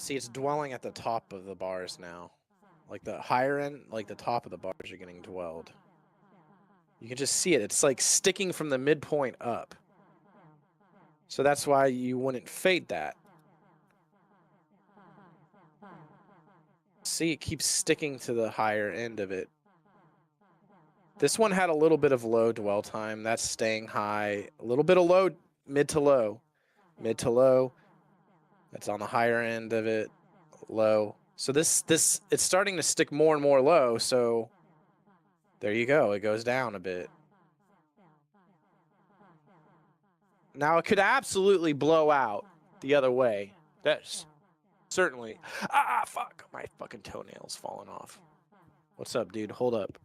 See, it's dwelling at the top of the bars now. Like the higher end, like the top of the bars are getting dwelled. You can just see it. It's like sticking from the midpoint up. So that's why you wouldn't fade that. See, it keeps sticking to the higher end of it. This one had a little bit of low dwell time. That's staying high. A little bit of low, mid to low. Mid to low. That's on the higher end of it. Low. So this it's starting to stick more and more low, so there you go. It goes down a bit. Now it could absolutely blow out the other way. That's certainly. Ah, fuck. My fucking toenail's falling off. What's up, dude? Hold up.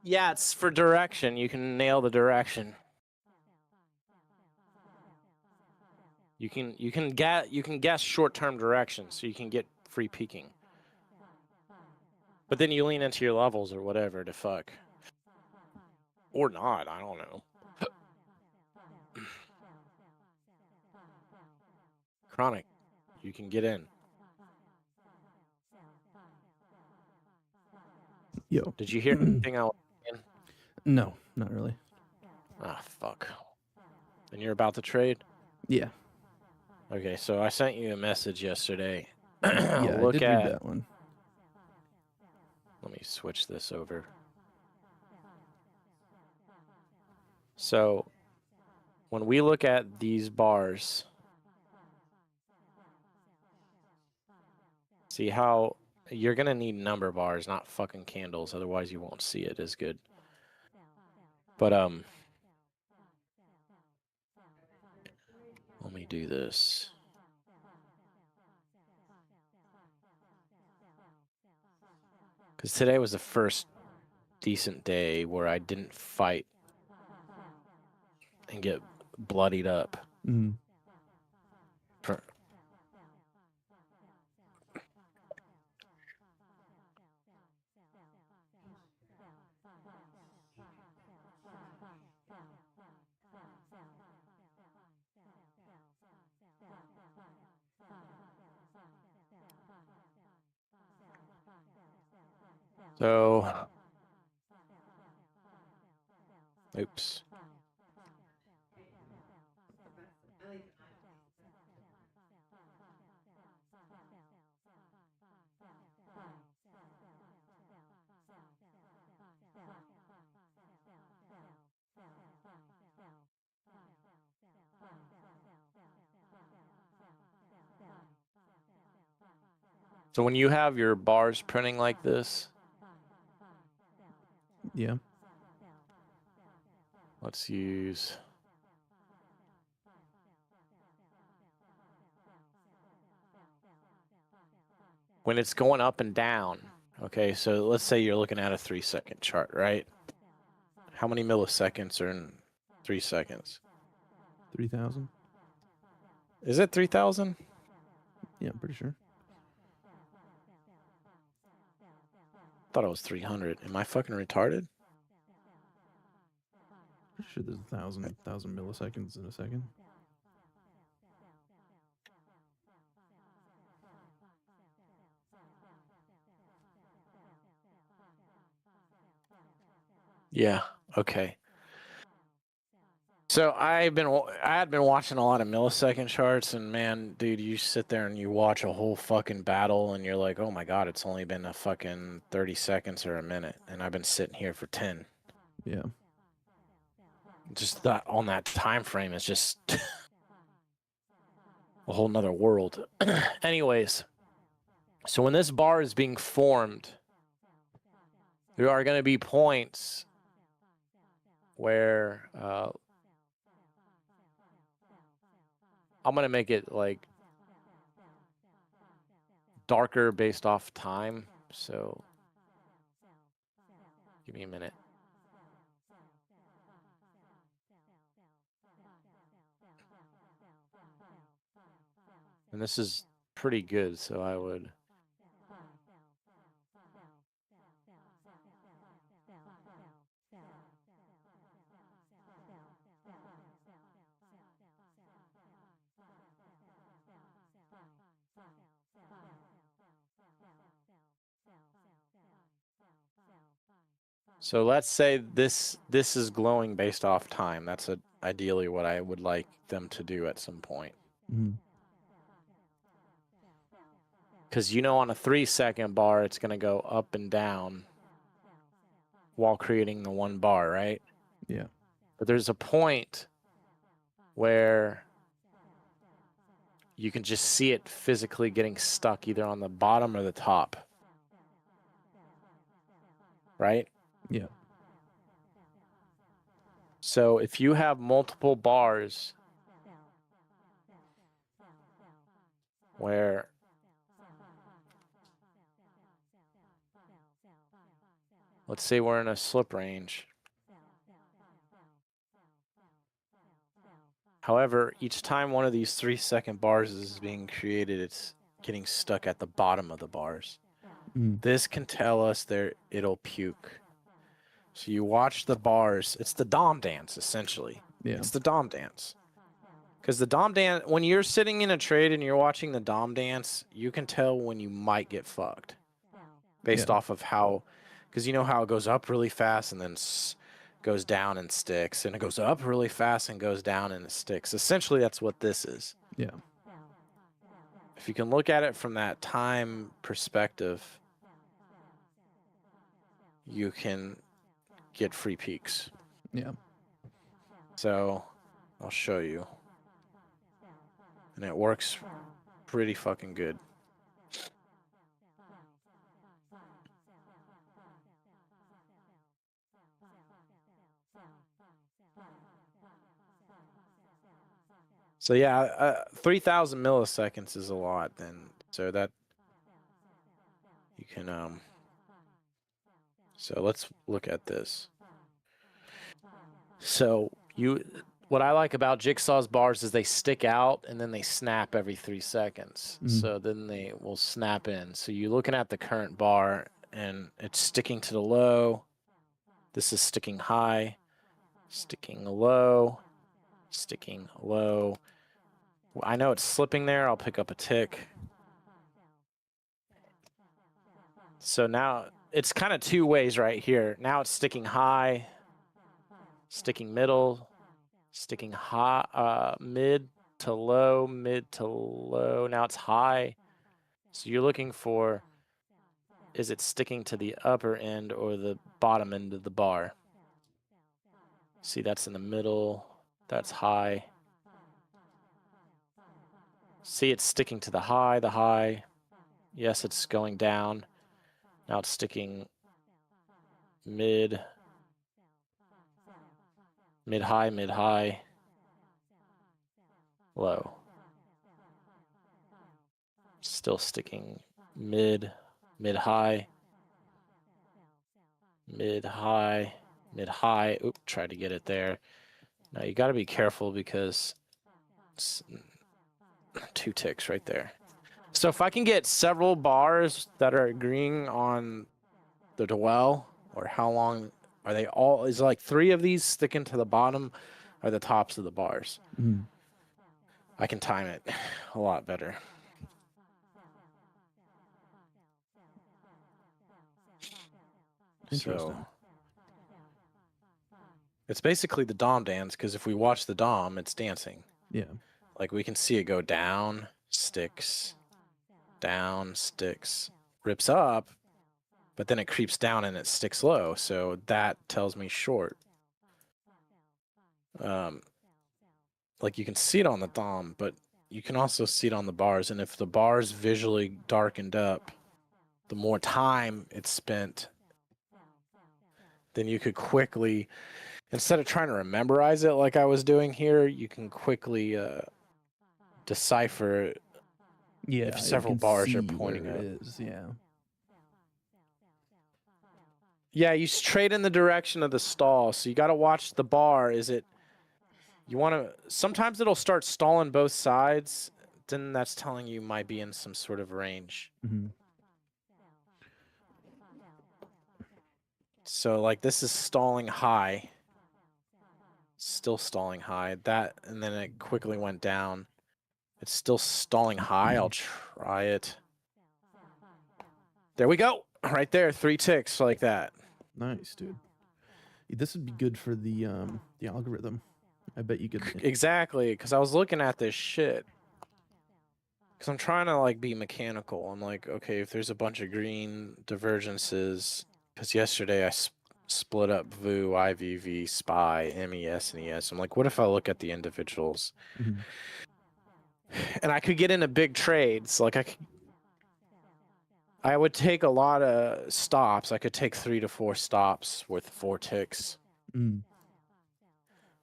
Yeah, it's for direction. You can nail the direction. You can guess short-term directions, so you can get free peeking. But then you lean into your levels or whatever to fuck. Or not, I don't know. Chronic, you can get in. Yo. Did you hear anything else? No, not really. Ah, fuck. And you're about to trade? Yeah. Okay, so I sent you a message yesterday. Yeah, Look I did at read that one. Let me switch this over. So, when we look at these bars, see how you're going to need number bars, not fucking candles. Otherwise, you won't see it as good. But, let me do this. Because today was the first decent day where I didn't fight and get bloodied up. Mm-hmm. So, oops. So when you have your bars printing like this, yeah. Let's use. When it's going up and down, okay, so let's say you're looking at a 3-second chart, right? How many milliseconds are in 3 seconds? 3,000. Is it 3,000? Yeah, I'm pretty sure. Thought it was 300. Am I fucking retarded? Pretty sure there's 1,000 milliseconds in a second. Yeah. Okay. So I had been watching a lot of millisecond charts, and man, dude, you sit there and you watch a whole fucking battle, and you're like, oh my god, it's only been a fucking 30 seconds or a minute, and I've been sitting here for 10. Yeah. Just that on that time frame is just a whole nother world. Anyways, so when this bar is being formed, there are going to be points where I'm gonna make it like darker based off time. So give me a minute. And this is pretty good, so I would. So let's say this is glowing based off time. That's ideally what I would like them to do at some point. Mhm. Because you know on a 3-second bar, it's going to go up and down while creating the 1 bar, right? Yeah. But there's a point where you can just see it physically getting stuck either on the bottom or the top. Right? Yeah. So if you have multiple bars where let's say we're in a slip range. However, each time one of these 3-second bars is being created, it's getting stuck at the bottom of the bars. Mhm. This can tell us it'll puke. So you watch the bars. It's the Dom dance, essentially. Yeah. It's the Dom dance. Because the Dom dance, when you're sitting in a trade and you're watching the Dom dance, you can tell when you might get fucked. Based Yeah. off of how, because you know how it goes up really fast and then goes down and sticks, and it goes up really fast and goes down and it sticks. Essentially, that's what this is. Yeah. If you can look at it from that time perspective, you can get free peaks. Yeah. So I'll show you. And it works pretty fucking good. So yeah, 3,000 milliseconds is a lot then. So that you can so let's look at this. So what I like about Jigsaw's bars is they stick out and then they snap every 3 seconds. Mhm. So then they will snap in. So you're looking at the current bar and it's sticking to the low. This is sticking high, sticking low, sticking low. I know it's slipping there. I'll pick up a tick. So now it's kind of 2 ways right here. Now it's sticking high, sticking middle, sticking high, mid to low, mid to low. Now it's high. So you're looking for, is it sticking to the upper end or the bottom end of the bar? See, that's in the middle. That's high. See, it's sticking to the high. Yes, it's going down. Now it's sticking mid, mid-high, low. Still sticking mid-high, mid-high. Oop, tried to get it there. Now you got to be careful because it's 2 ticks right there. So if I can get several bars that are agreeing on the dwell, or how long are they all, is like 3 of these sticking to the bottom or the tops of the bars. Mhm. I can time it a lot better. Interesting. So it's basically the Dom dance, because if we watch the Dom, it's dancing. Yeah. Like we can see it go down, sticks, rips up, but then it creeps down and it sticks low. So that tells me short. Like you can see it on the Dom, but you can also see it on the bars. And if the bars visually darkened up, the more time it's spent, then you could quickly, Instead of trying to memorize it like I was doing here, you can quickly decipher Yeah, if you several can bars are see where pointing it up. is. Yeah. Yeah, you trade in the direction of the stall, so you got to watch the bar. Is it? You want to. Sometimes it'll start stalling both sides. Then that's telling you might be in some sort of range. Hmm. So like this is stalling high. Still stalling high. That and then it quickly went down. It's still stalling high. I'll try it. There we go. Right there, 3 ticks like that. Nice, dude. This would be good for the algorithm. I bet you could. Exactly, because I was looking at this shit. Because I'm trying to like be mechanical. I'm like, okay, if there's a bunch of green divergences, because yesterday I split up VU, IVV, SPY, MES, and ES. I'm like, what if I look at the individuals? Mhm. And I could get into big trades. Like I would take a lot of stops. I could take 3 to 4 stops with 4 ticks. Mm.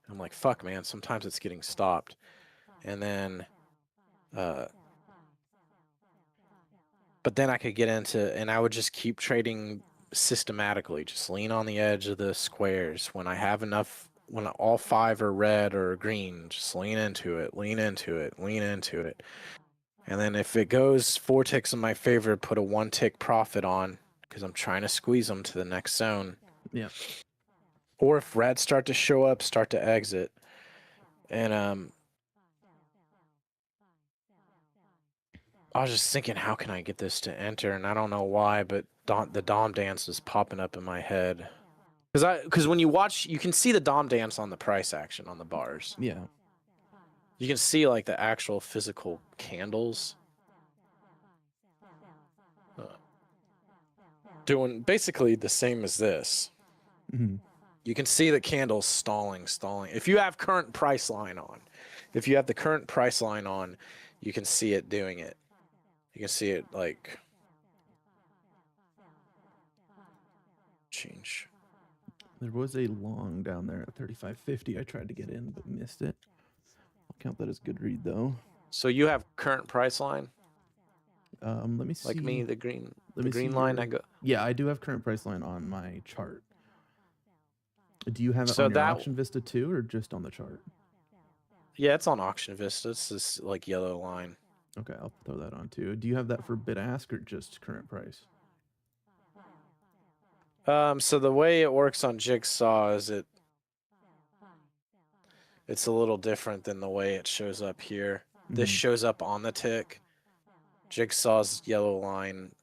I'm like, fuck, man. Sometimes it's getting stopped. And then, but then I could get into, and I would just keep trading systematically. Just lean on the edge of the squares. When I have enough, when all 5 are red or green, just lean into it, lean into it, lean into it. And then if it goes 4 ticks in my favor, put a 1 tick profit on because I'm trying to squeeze them to the next zone. Yeah. Or if reds start to show up, start to exit. And I was just thinking, how can I get this to enter? And I don't know why, but the Dom dance is popping up in my head. Because when you watch, you can see the Dom dance on the price action on the bars. Yeah. You can see like the actual physical candles. Doing basically the same as this. Hmm. You can see the candles stalling. If you have current price line on, if you have the current price line on, you can see it doing it. You can see it like change. There was a long down there at 35.50. I tried to get in but missed it. I'll count that as good read though. So you have current price line, Let me see. like me, the green see line. your- I go. Yeah, I do have current price line on my chart. Do you have it So on your that- Auction Vista too, or just on the chart? Yeah, it's on Auction Vista. It's this like yellow line. Okay, I'll throw that on too. Do you have that for bid ask or just current price? So the way it works on Jigsaw is it's a little different than the way it shows up here. This Mhm. shows up on the tick. Jigsaw's yellow line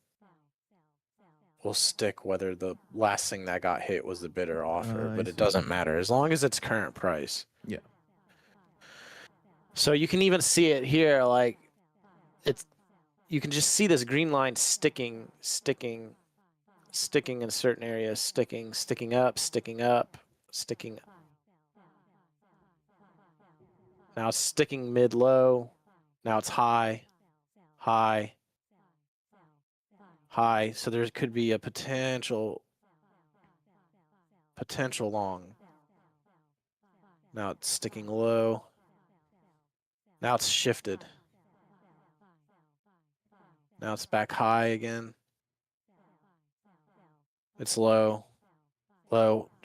will stick whether the last thing that got hit was the bid or offer, I but it see. doesn't matter as long as it's current price. Yeah. So you can even see it here, like you can just see this green line sticking in certain areas, sticking up. Now it's sticking mid-low. Now it's high. So there could be a potential long. Now it's sticking low. Now it's shifted. Now it's back high again. It's low,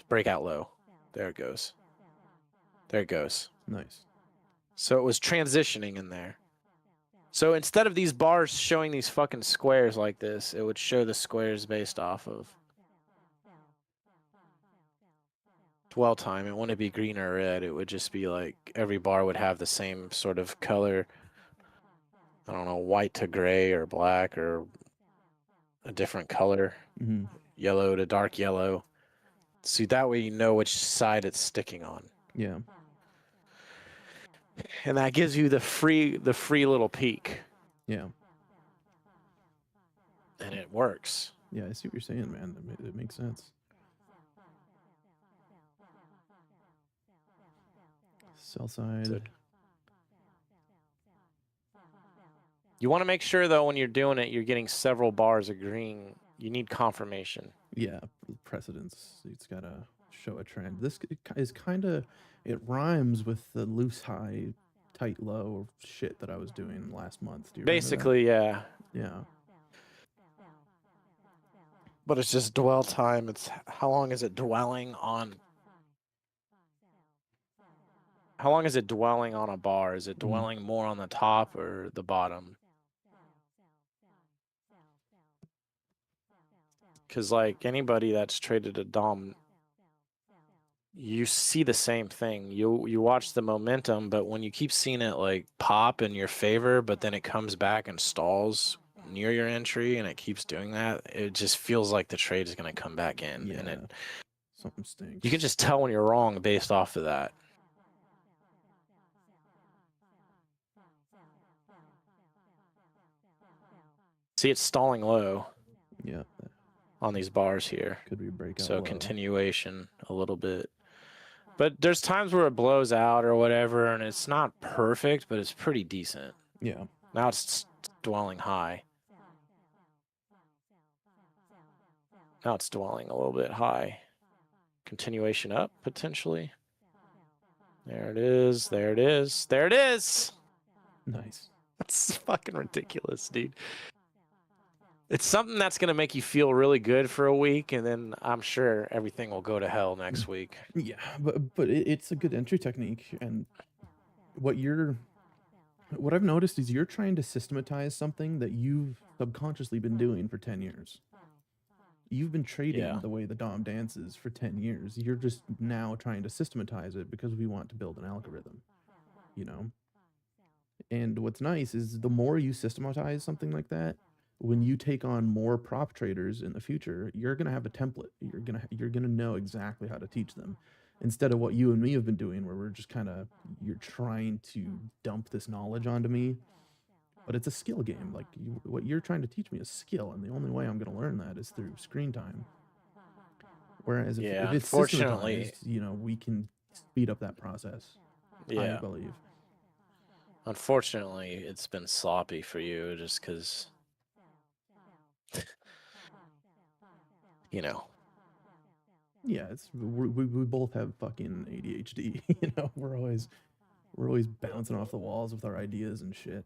breakout low. There it goes. Nice. So it was transitioning in there. So instead of these bars showing these fucking squares like this, it would show the squares based off of dwell time. It wouldn't be green or red. It would just be like every bar would have the same sort of color. I don't know, white to gray or black or a different color, Hmm. yellow to dark yellow. See, that way you know which side it's sticking on. Yeah. And that gives you the free little peek. Yeah. And it works. Yeah, I see what you're saying, man. That makes sense. Sell side. So you want to make sure, though, when you're doing it, you're getting several bars agreeing. You need confirmation. Yeah, precedence. It's got to show a trend. This is kind of, it rhymes with the loose high, tight low shit that I was doing last month. Do you remember that? Basically, yeah. Yeah. But it's just dwell time. It's how long is it dwelling on? How long is it dwelling on a bar? Is it dwelling more on the top or the bottom? Because like anybody that's traded a dom, you see the same thing. You watch the momentum, but when you keep seeing it like pop in your favor, but then it comes back and stalls near your entry, and it keeps doing that, it just feels like the trade is going to come back in. Yeah. And Something stinks. you can just tell when you're wrong based off of that. See, it's stalling low. Yeah. On these bars here. Could be a breakout. So low. continuation a little bit. But there's times where it blows out or whatever, and it's not perfect, but it's pretty decent. Yeah. Now it's dwelling high. Now it's dwelling a little bit high. Continuation up, potentially. There it is. There it is. There it is. Nice. That's fucking ridiculous, dude. It's something that's going to make you feel really good for a week, and then I'm sure everything will go to hell next week. Yeah, but it's a good entry technique, and what I've noticed is you're trying to systematize something that you've subconsciously been doing for 10 years. You've been trading the way the Dom dances for 10 years. You're just now trying to systematize it because we want to build an algorithm, you know? And what's nice is the more you systematize something like that, when you take on more prop traders in the future, you're going to have a template. You're going to know exactly how to teach them, instead of what you and me have been doing, where we're just kind of, you're trying to dump this knowledge onto me. But it's a skill game. Like what you're trying to teach me is skill, and the only way I'm going to learn that is through screen time. Whereas if it's systematized, you know, we can speed up that process. I believe. Unfortunately, it's been sloppy for you just because, you know. Yeah, we both have fucking ADHD. You know, we're always bouncing off the walls with our ideas and shit,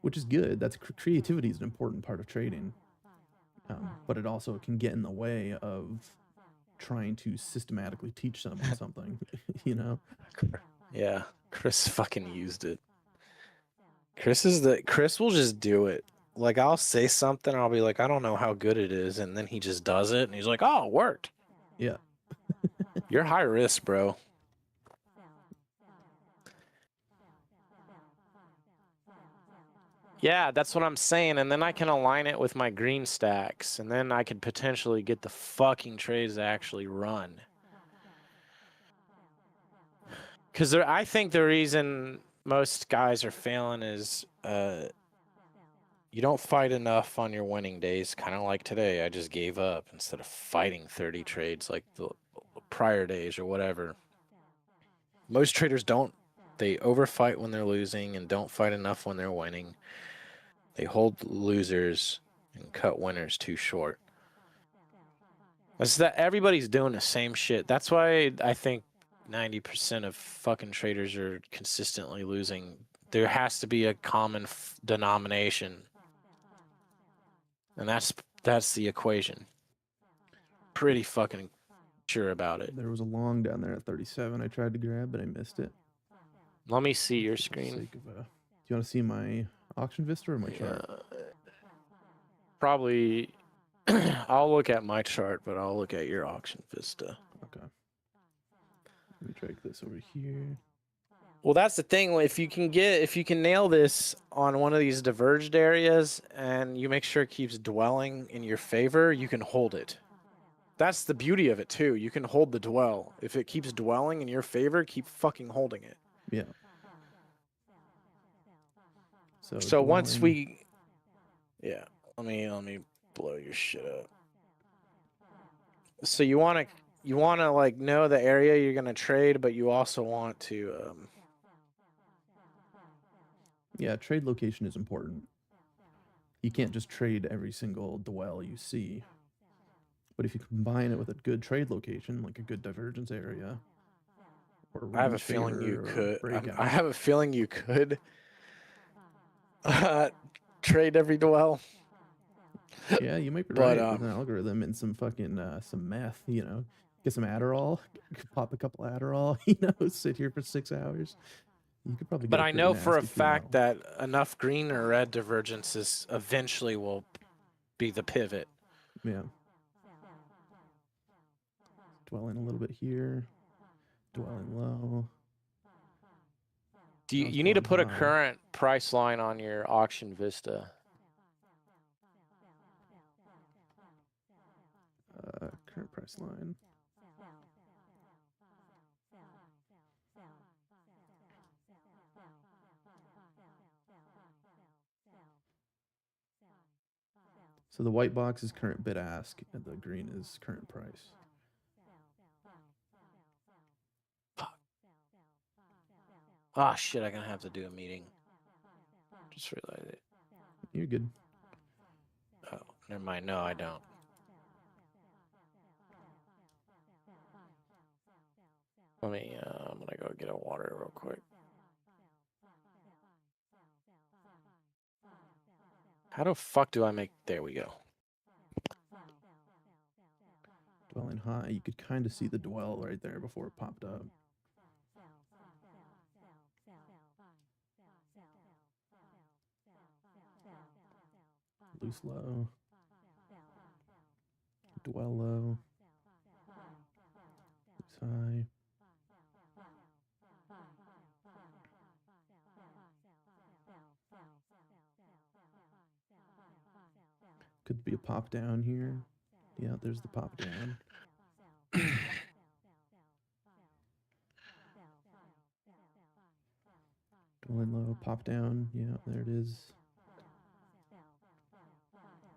which is good. That's creativity is an important part of trading, but it also can get in the way of trying to systematically teach someone something. You know. Yeah, Chris fucking used it. Chris will just do it. Like, I'll say something, I'll be like, I don't know how good it is, and then he just does it, and he's like, oh, it worked. Yeah. You're high risk, bro. Yeah, that's what I'm saying, and then I can align it with my green stacks, and then I could potentially get the fucking trades to actually run. Because I think the reason most guys are failing is you don't fight enough on your winning days. Kind of like today, I just gave up instead of fighting 30 trades like the prior days or whatever. Most traders don't. They overfight when they're losing and don't fight enough when they're winning. They hold losers and cut winners too short. That's that everybody's doing the same shit. That's why I think 90% of fucking traders are consistently losing. There has to be a common denomination. And that's the equation. Pretty fucking sure about it. There was a long down there at 37 I tried to grab, but I missed it. Let me see your screen. Do you want to see my auction vista or my chart? Probably. I'll look at my chart, but I'll look at your auction vista. Okay. Let me drag this over here. Well, that's the thing. If you can nail this on one of these diverged areas and you make sure it keeps dwelling in your favor, you can hold it. That's the beauty of it too. You can hold the dwell. If it keeps dwelling in your favor, keep fucking holding it. Yeah. So once we, yeah, let me blow your shit up. So you want to like know the area you're gonna trade, but you also want to. Yeah, trade location is important. You can't just trade every single dwell you see, But if you combine it with a good trade location, like a good divergence area, or I have a Rune's feeling you Favor, or could. I breakout. have a feeling you could uh, trade every duel. Yeah, you might be But right with an algorithm and some fucking some meth. Get some Adderall, pop a couple Adderall. Sit here for 6 hours. You could probably get But a I pretty know for a nasty fact 2 mil. that enough green or red divergences eventually will be the pivot. Yeah. Dwelling a little bit here. Dwelling low. Do you, Now it's you need to dwelling put a high. current price line on your auction vista? Current price line. So the white box is current bid ask, and the green is current price. Ah, shit, I'm gonna have to do a meeting. Just realized it. You're good. Oh, never mind. No, I don't. Let me, I'm gonna go get a water real quick. How the fuck do I make, there we go. Dwelling high, you could kind of see the dwell right there before it popped up. Loose low. Dwell low. Loose high. Could be a pop down here. Yeah, there's the pop down. Dwelling low, pop down. Yeah, there it is.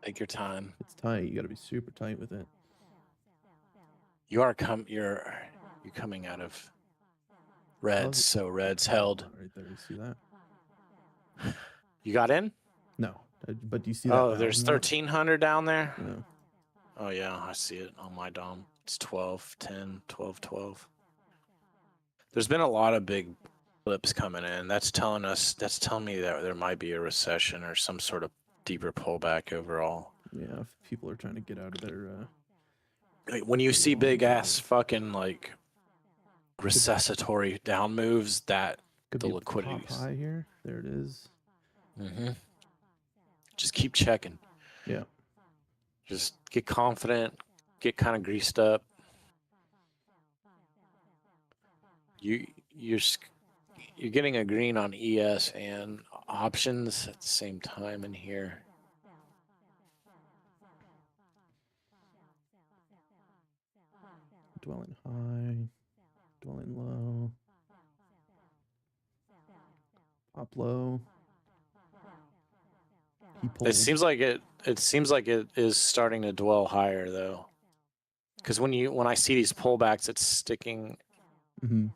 Take your time. It's tight. You got to be super tight with it. You're coming out of reds, so reds held. Right there, you see that? You got in? No, but do you see that? Oh, there's 1,000 up? 1,300 down there? No. Oh, yeah, I see it on my DOM. It's 12, 10, 12, 12. There's been a lot of big flips coming in. That's telling me that there might be a recession or some sort of deeper pullback overall. Yeah, if people are trying to get out of their When you see long big ass term. fucking like recessory down moves, that could the be a liquidity. pop high here. There it is. Mm-hmm. Just keep checking. Yeah. Just get confident, get kind of greased up. You're getting a green on ES and options at the same time in here. Dwelling high, dwelling low, pop low. He pulled. It seems like it is starting to dwell higher though, because when I see these pullbacks, it's sticking. Mm-hmm.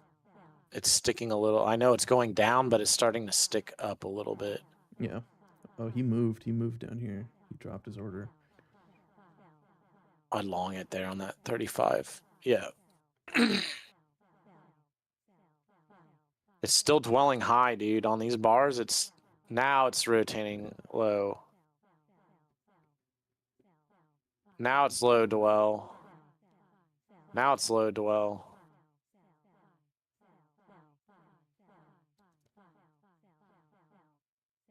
It's sticking a little. I know it's going down, but it's starting to stick up a little bit. Yeah. Oh, he moved. He moved down here. He dropped his order. I long it there on that 35. Yeah. It's still dwelling high, dude. On these bars, it's rotating low. Now it's low dwell. Now it's low dwell.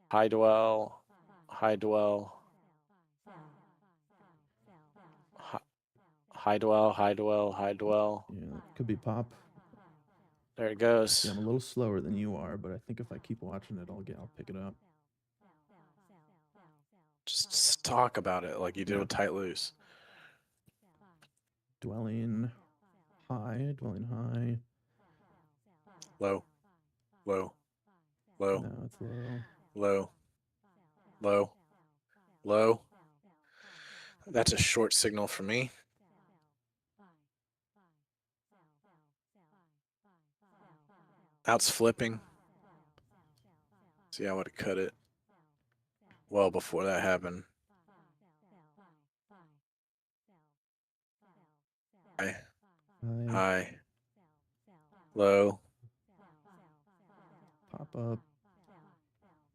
High dwell. High dwell. High dwell, high dwell, high dwell. Yeah, could be pop. There it goes. Yeah, I'm a little slower than you are, but I think if I keep watching it, I'll pick it up. Just talk about it like you did with tight loose. Dwelling high, Low, low, low. No, it's low. Low, low, low. That's a short signal for me. Out's flipping. See, I would have cut it well before that happened. high, high, high, low, pop up,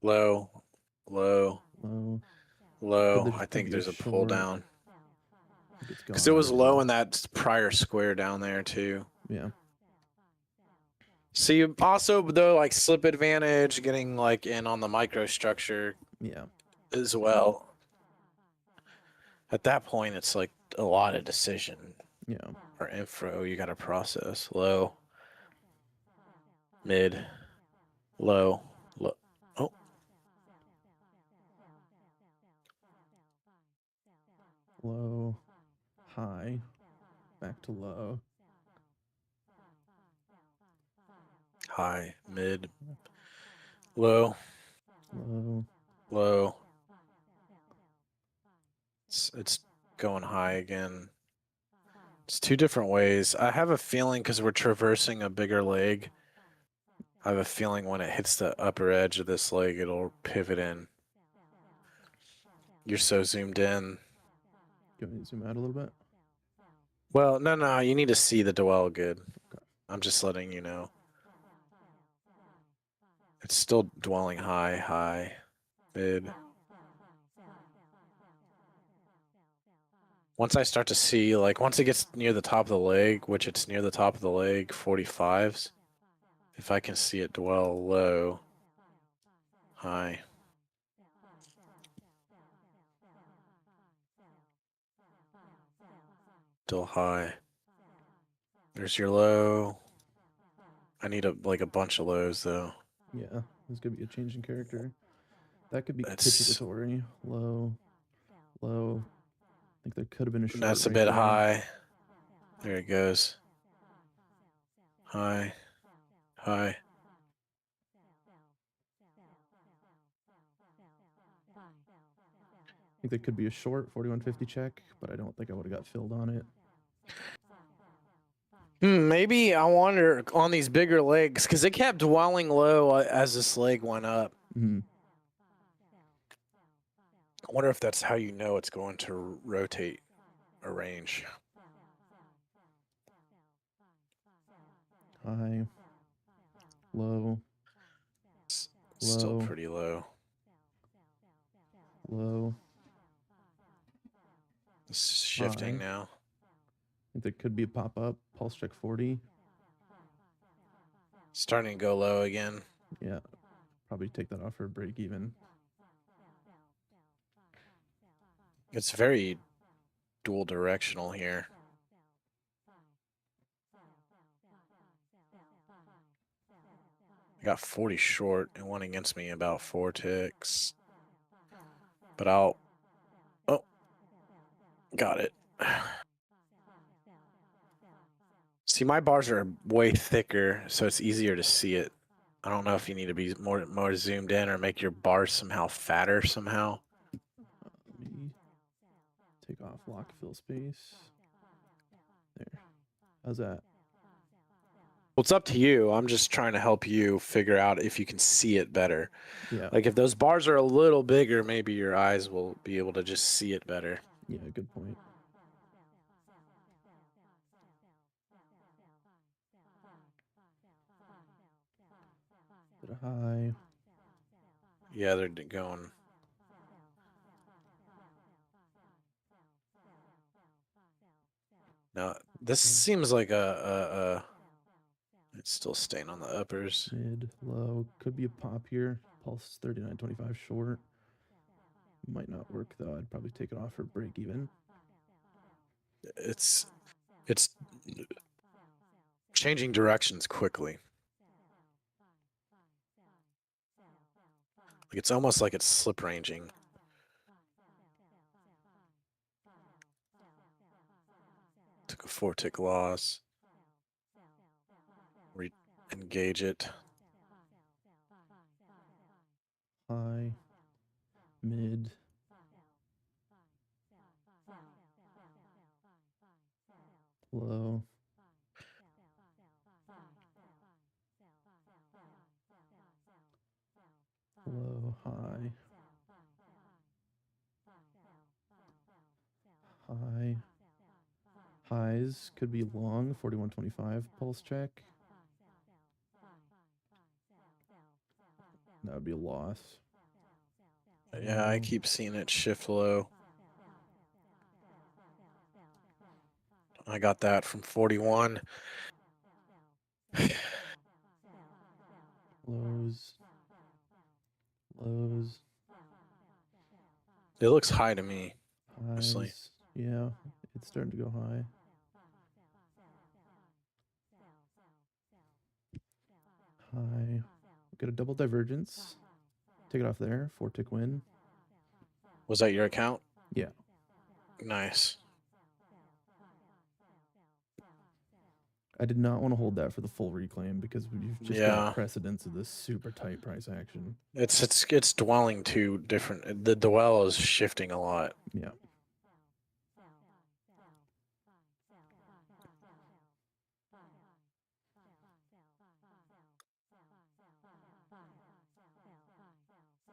low, low, low. low. There I could think be a there's a pull short. down I think it's because gone it was already. low in that prior square down there too. Yeah. So you also though like slip advantage, getting like in on the microstructure Yeah. as well. At that point, it's like a lot of decision Yeah. or info you got to process. Low, mid, low, low. Oh, Low, high, back to low. high, mid, low, Low. low. It's going high again. It's two different ways. I have a feeling because we're traversing a bigger leg. I have a feeling when it hits the upper edge of this leg, it'll pivot in. You're so zoomed in. Do you want me to zoom out a little bit? Well, no, you need to see the dwell good. Okay. I'm just letting you know. It's still dwelling high, high, mid. Once I start to see, like, once it gets near the top of the leg, which it's near the top of the leg, 45s, if I can see it dwell low, high. Still high. There's your low. I need a bunch of lows though. Yeah. This could be a change in character. That could be That's capitulatory. Low, low. I think there could have been a short that's a right bit there. high. There it goes. High, high. I think there could be a short 4150 check, but I don't think I would have got filled on it. Maybe I wonder on these bigger legs because it kept dwelling low as this leg went up. Mm-hmm. I wonder if that's how you know it's going to rotate a range. High, low, It's still Low. pretty low. low. It's shifting High. now. I think there could be a pop up. Pulse check 40. Starting to go low again. Yeah. Probably take that off for a break even. It's very dual directional here. I got 40 short and one against me about 4 ticks. But I'll... Oh. Got it. See, my bars are way thicker, so it's easier to see it. I don't know if you need to be more zoomed in or make your bars somehow fatter somehow. Let me take off lock fill space. There. How's that? Well, it's up to you. I'm just trying to help you figure out if you can see it better. Yeah. Like if those bars are a little bigger, maybe your eyes will be able to just see it better. Yeah, good point. Bit of high. Yeah, they're going. Now, this seems like it's still staying on the uppers. Mid, low. Could be a pop here. Pulse 39.25 short. Might not work though. I'd probably take it off for break even. It's changing directions quickly. Like it's almost like it's slip ranging. Took a 4 tick loss. Re-engage it. High, mid, low, low, high, high, Highs could be long, 41.25 pulse check. That would be a loss. Yeah, I Mm. keep seeing it shift low. I got that from 41. Lows. Lows. It looks high to me. Honestly. Highs. Yeah, it's starting to go high. High. Got a double divergence. Take it off there. 4-tick win. Was that your account? Yeah. Nice. I did not want to hold that for the full reclaim because we've just Yeah. got precedence of this super tight price action. It's dwelling too different. The dwell is shifting a lot. Yeah.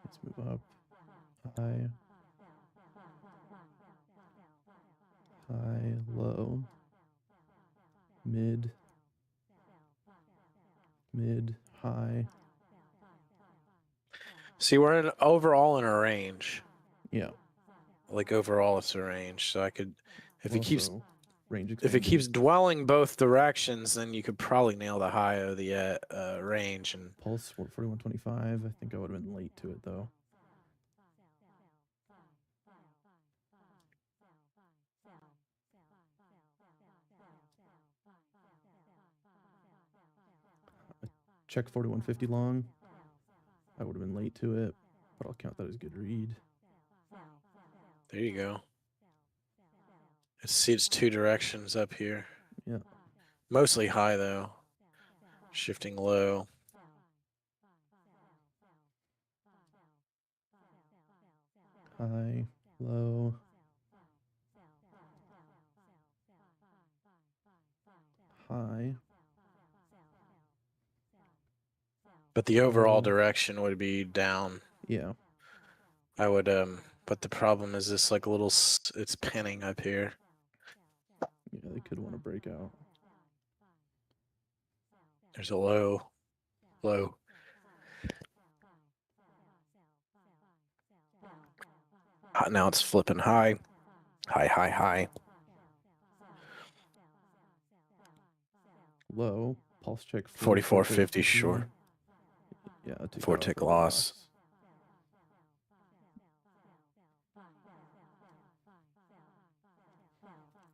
Let's move up. High. High, low. Mid. Mid, high. See, we're overall in a range. Yeah. Like overall, it's a range. So I could, if it keeps Also, range if it expansion. keeps dwelling both directions, then you could probably nail the high of the range. And Pulse 41.25. I think I would have been late to it though. Check 41.50 long. I would have been late to it, but I'll count that as a good read. there you go. It's two directions up here. Yeah. Mostly high though. Shifting low. High, low. High. But the overall Low. direction would be down. Yeah. I would but the problem is this like little it's pinning up here. Yeah, they could want to break out. There's a low. Now it's flipping high. High. Low. Pulse check 44.50 short. Yeah, I'll take 4-tick that off for a loss.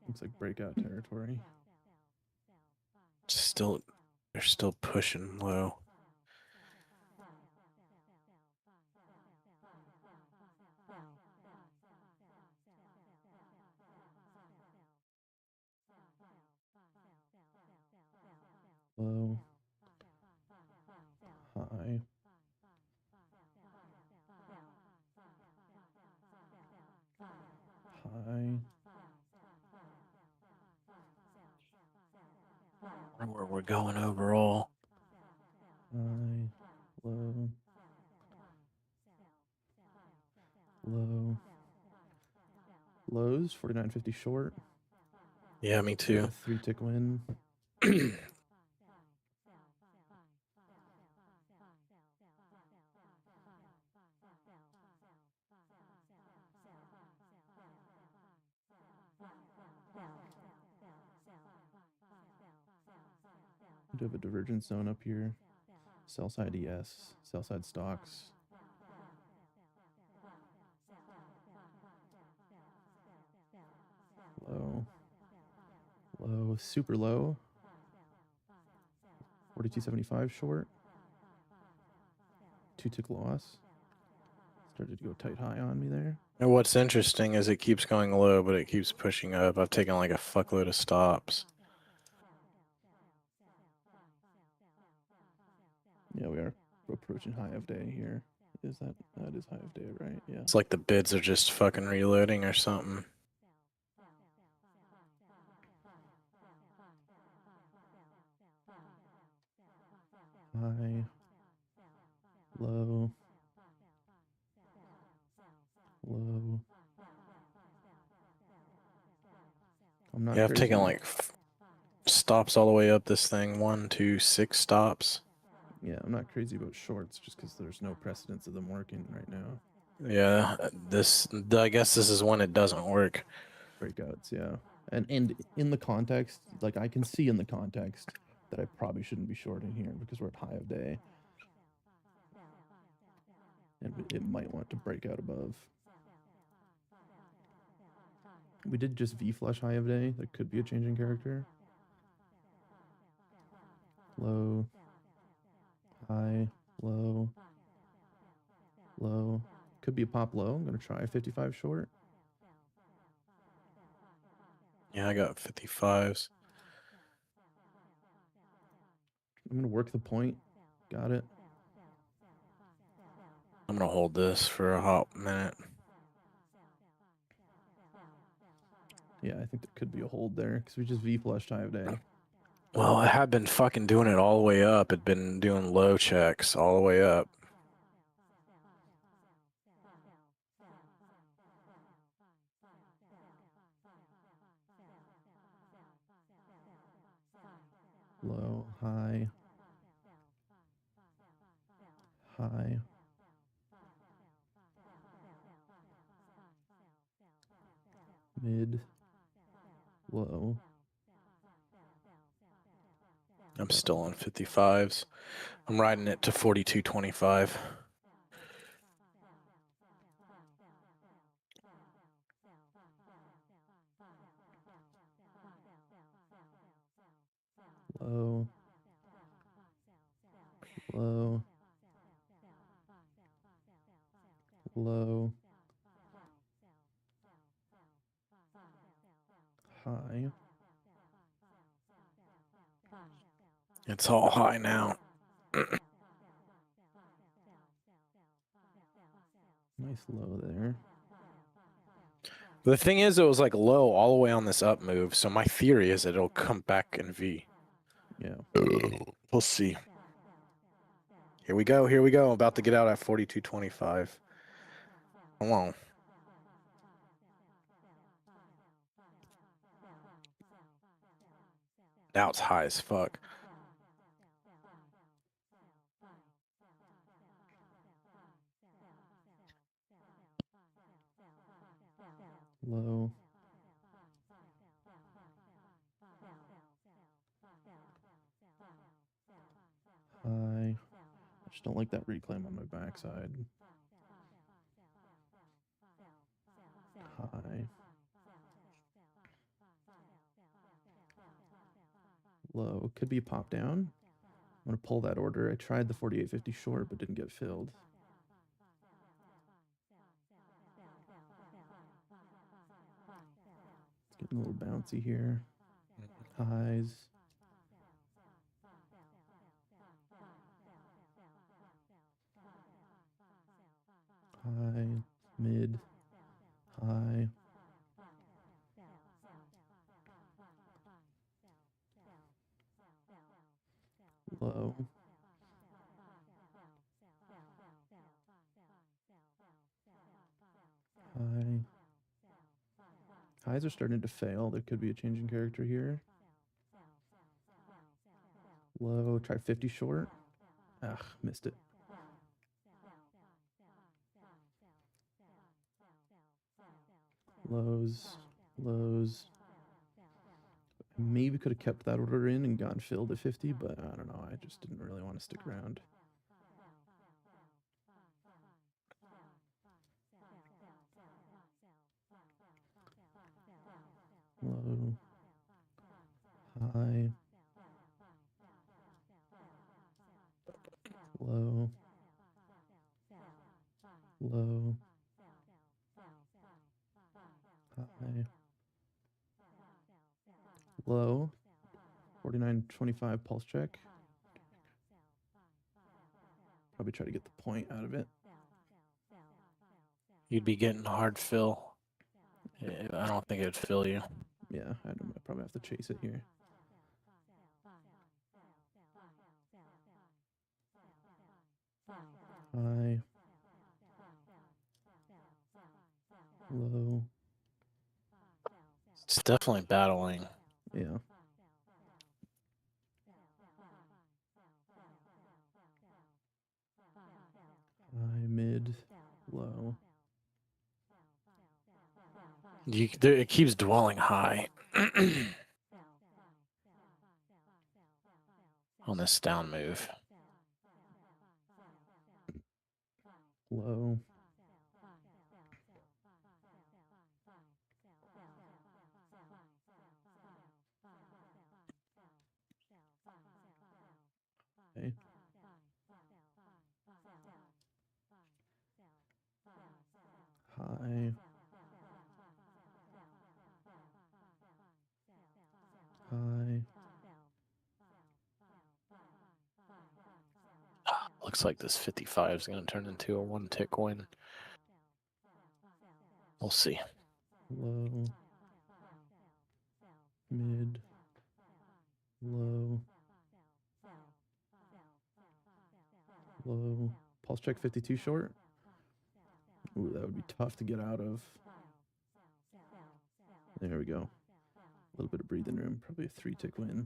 Looks like breakout territory. They're still pushing low. Low. High. High. Where we're going overall. High. Low. Low. Lows 49.50 short. Yeah, me too. 3-tick win. We do have a divergence zone up here. Sell side ES, sell side stocks. Low. Low, super low. 42.75 short. 2-tick loss. Started to go tight high on me there. And what's interesting is it keeps going low, but it keeps pushing up. I've taken like a fuckload of stops. Yeah, we are approaching high of day here. Is that is high of day, right? Yeah. It's like the bids are just fucking reloading or something. High. Low. Low. I'm not Yeah, I've taken crazy. like stops all the way up this thing. 1, 2, 6 stops. Yeah, I'm not crazy about shorts just because there's no precedence of them working right now. Yeah, I guess this is when it doesn't work. Breakouts, yeah. And in the context, like I can see in the context that I probably shouldn't be shorting here because we're at high of day. And it might want to break out above. We did just V flush high of day. There could be a change in character. Low, high, low, low. Could be a pop low. I'm gonna try a 55 short. Yeah, I got 55s. I'm gonna work the point. Got it. I'm gonna hold this for a hot minute. Yeah, I think there could be a hold there because we just V flushed high of day. Well, I had been fucking doing it all the way up. It'd been doing low checks all the way up. Low, high, high. Mid, low. I'm still on 55s. I'm riding it to 42.25. Low, low, low, high. It's all high now. Nice low there. The thing is, it was like low all the way on this up move. So my theory is that it'll come back in V. Yeah. We'll see. Here we go. Here we go. About to get out at 42.25. Come on. Now it's high as fuck. Low. High. I just don't like that reclaim on my backside. High. Low. Could be a pop down. I'm going to pull that order. I tried the 48.50 short, but didn't get filled. It's getting a little bouncy here. Highs. High. Mid. High. Low. High. Highs are starting to fail. There could be a change in character here. Low. Try 50 short. Ah, missed it. Lows. Lows. Maybe could have kept that order in and gotten filled at 50, but I don't know. I just didn't really want to stick around. Low. High. Low. Low. High. Low. 49.25 pulse check. Probably try to get the point out of it. You'd be getting hard fill. I don't think it'd fill you. Yeah, I probably have to chase it here. High. Low. It's definitely battling. Yeah. High, mid, low. It keeps dwelling high on this down move. Low. Okay. High. High. Looks like this 55 is going to turn into a one-tick win. We'll see. Low. Mid. Low. Low. Pulse check 52 short. Ooh, that would be tough to get out of. There we go. A little bit of breathing room. Probably a 3-tick win.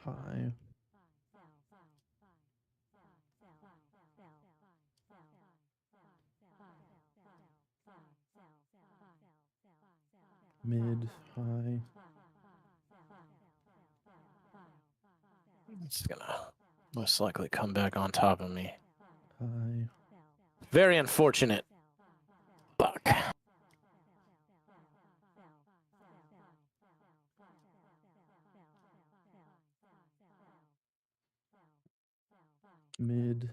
High. Mid, high. It's going to most likely come back on top of me. High. Very unfortunate. Fuck. Mid.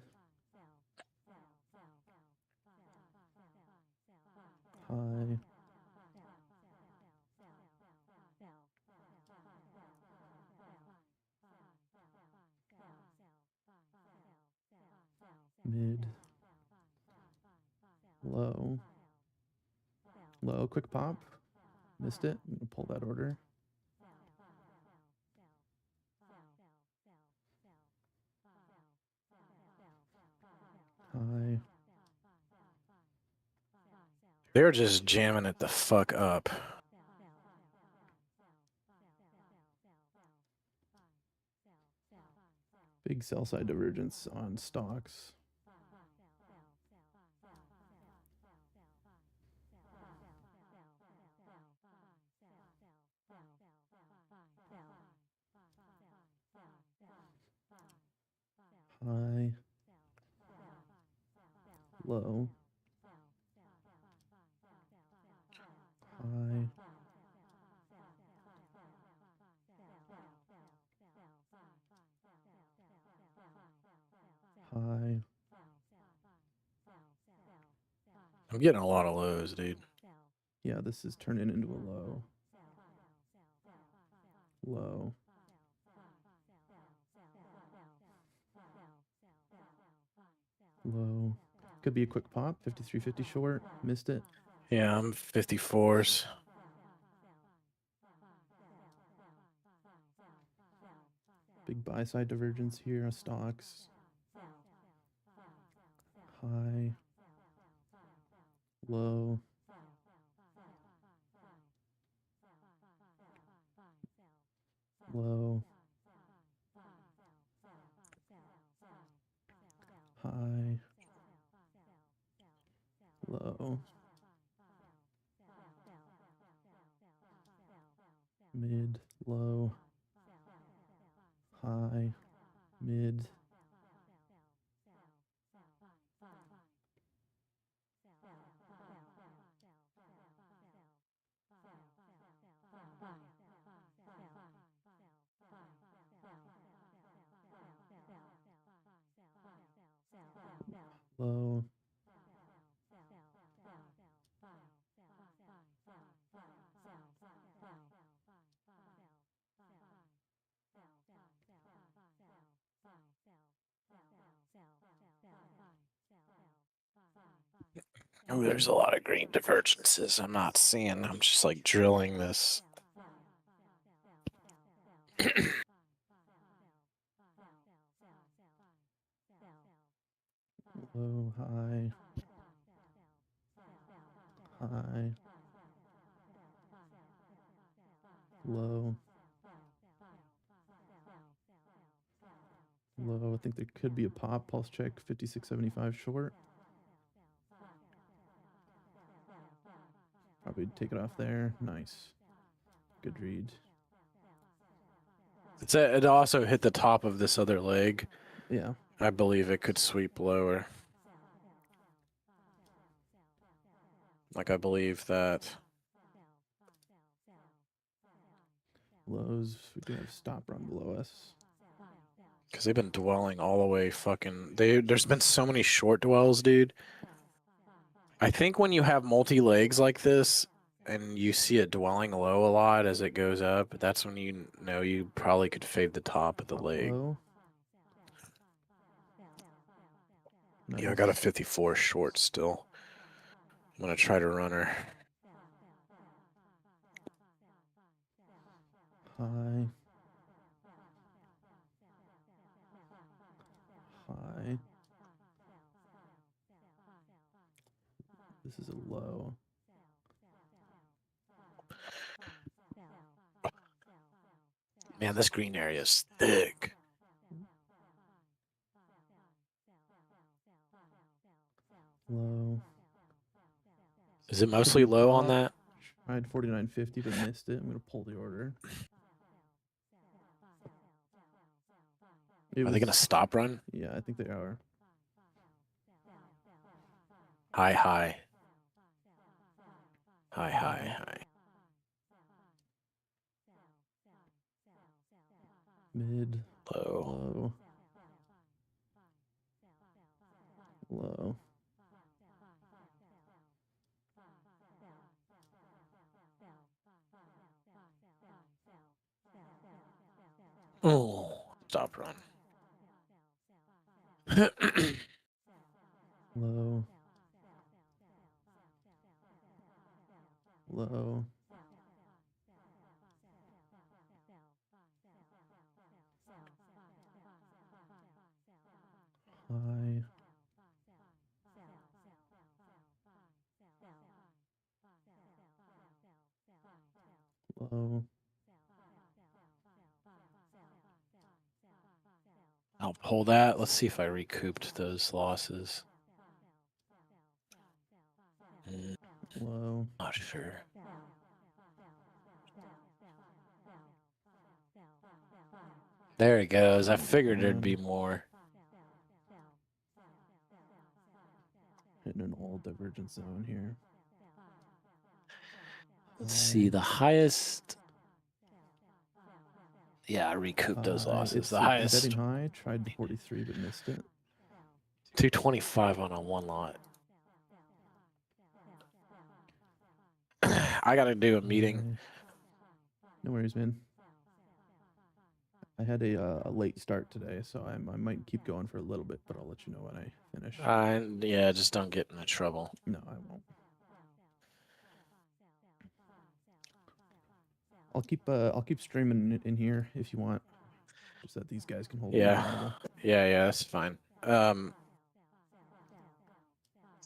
High. Mid. Low. Low, quick pop. Missed it. I'm gonna pull that order. High. They're just jamming it the fuck up. Big sell side divergence on stocks. High. Low. High. High. I'm getting a lot of lows, dude. Yeah, this is turning into a low. Low. Low. Could be a quick pop. 53.50 short. Missed it. Yeah, I'm 54s. Big buy side divergence here on stocks. High. Low. Low. High. Low. Mid. Low. High. Mid. Low. Oh, there's a lot of green divergences I'm not seeing. I'm just like drilling this Low, high, high, low, low. I think there could be a pop. Pulse check 56.75 short. Probably take it off there. Nice. Good read. It also hit the top of this other leg. Yeah. I believe it could sweep lower. Like, I believe that. Lows. We do have stop run below us. Because they've been dwelling all the way fucking... There's been so many short dwells, dude. I think when you have multi-legs like this, and you see it dwelling low a lot as it goes up, that's when you know you probably could fade the top of the leg. Low. Yeah, I got a 54 short still. I'm going to try to run her. High. High. This is a low. Man, this green area is thick. Low. Is it mostly low on that? Tried 49.50 but missed it. I'm gonna pull the order. Are they gonna stop run? Yeah, I think they are. High, high. High, high, high. Mid. Low. Low. Low. Oh, stop run. Low. Low. High. Low. I'll pull that. Let's see if I recouped those losses. Low. Not sure. There it goes. I figured there'd be more. Hitting an old divergence zone here. Let's see, the highest. Yeah, I recouped those losses. The highest. Betting high, tried the 43 but missed it. 225 on a one lot. I gotta do a meeting. No worries, man. I had a late start today, so I might keep going for a little bit, but I'll let you know when I finish. Yeah, just don't get into trouble. No, I won't. I'll keep streaming in here if you want, just that these guys can hold. Yeah, yeah, that's fine.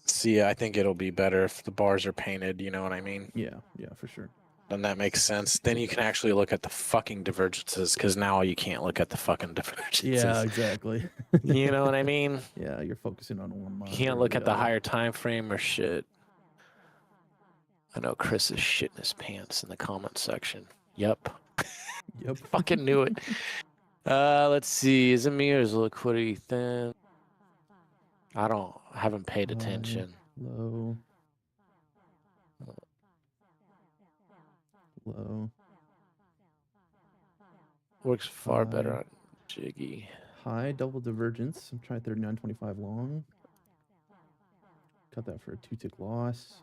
See, I think it'll be better if the bars are painted. You know what I mean? Yeah, for sure. Then that makes sense. Then you can actually look at the fucking divergences, because now you can't look at the fucking divergences. Yeah, exactly. You know what I mean? Yeah, you're focusing on one line. You can't look at the higher time frame or shit. I know Chris is shitting his pants in the comment section. Yep. Yep. Fucking knew it. Let's see. Is it me or is the liquidity thin? I haven't paid attention. Low. Low. Works far better on Jiggy. High double divergence. I'm trying 39.25 long. Cut that for a 2-tick loss.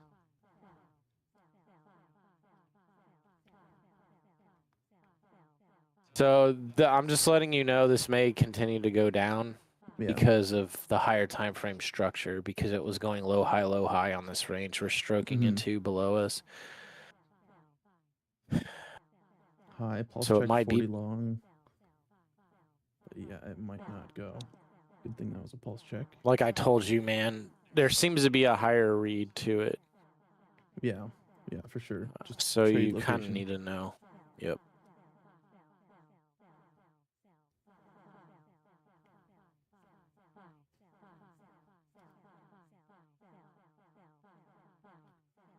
So I'm just letting you know this may continue to go down because of the higher time frame structure, because it was going low, high on this range. We're stroking into below us. High. Pulse So it check might 40 be. long. But yeah, it might not go. Good thing that was a pulse check. Like I told you, man, there seems to be a higher read to it. Yeah, for sure. Just So trade you kind of location. need to know. Yep.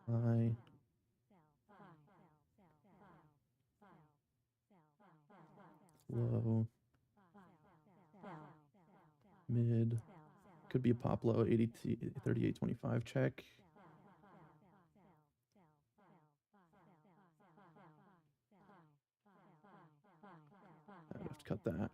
High. Low. Mid. Could be a pop low. 38.25 check. I would have to cut that.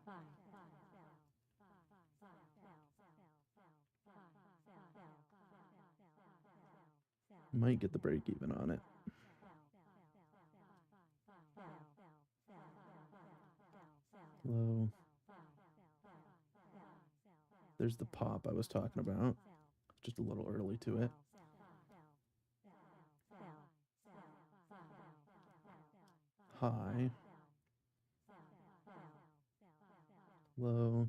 Might get the break even on it. Low. There's the pop I was talking about. Just a little early to it. High. Low.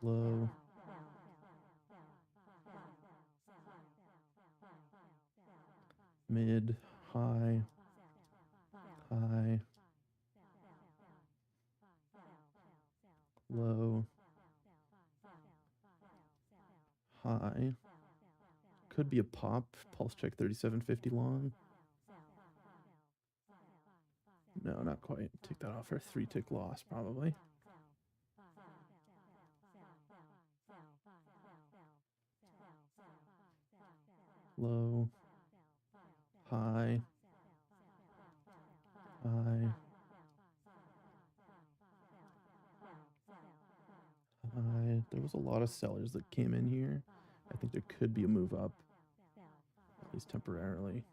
Low. Mid. High. High. Low. High. Could be a pop. Pulse check 37.50 long. No, not quite. Take that off for 3-tick loss, probably. Low. High. High. High. There was a lot of sellers that came in here. I think there could be a move up, at least temporarily.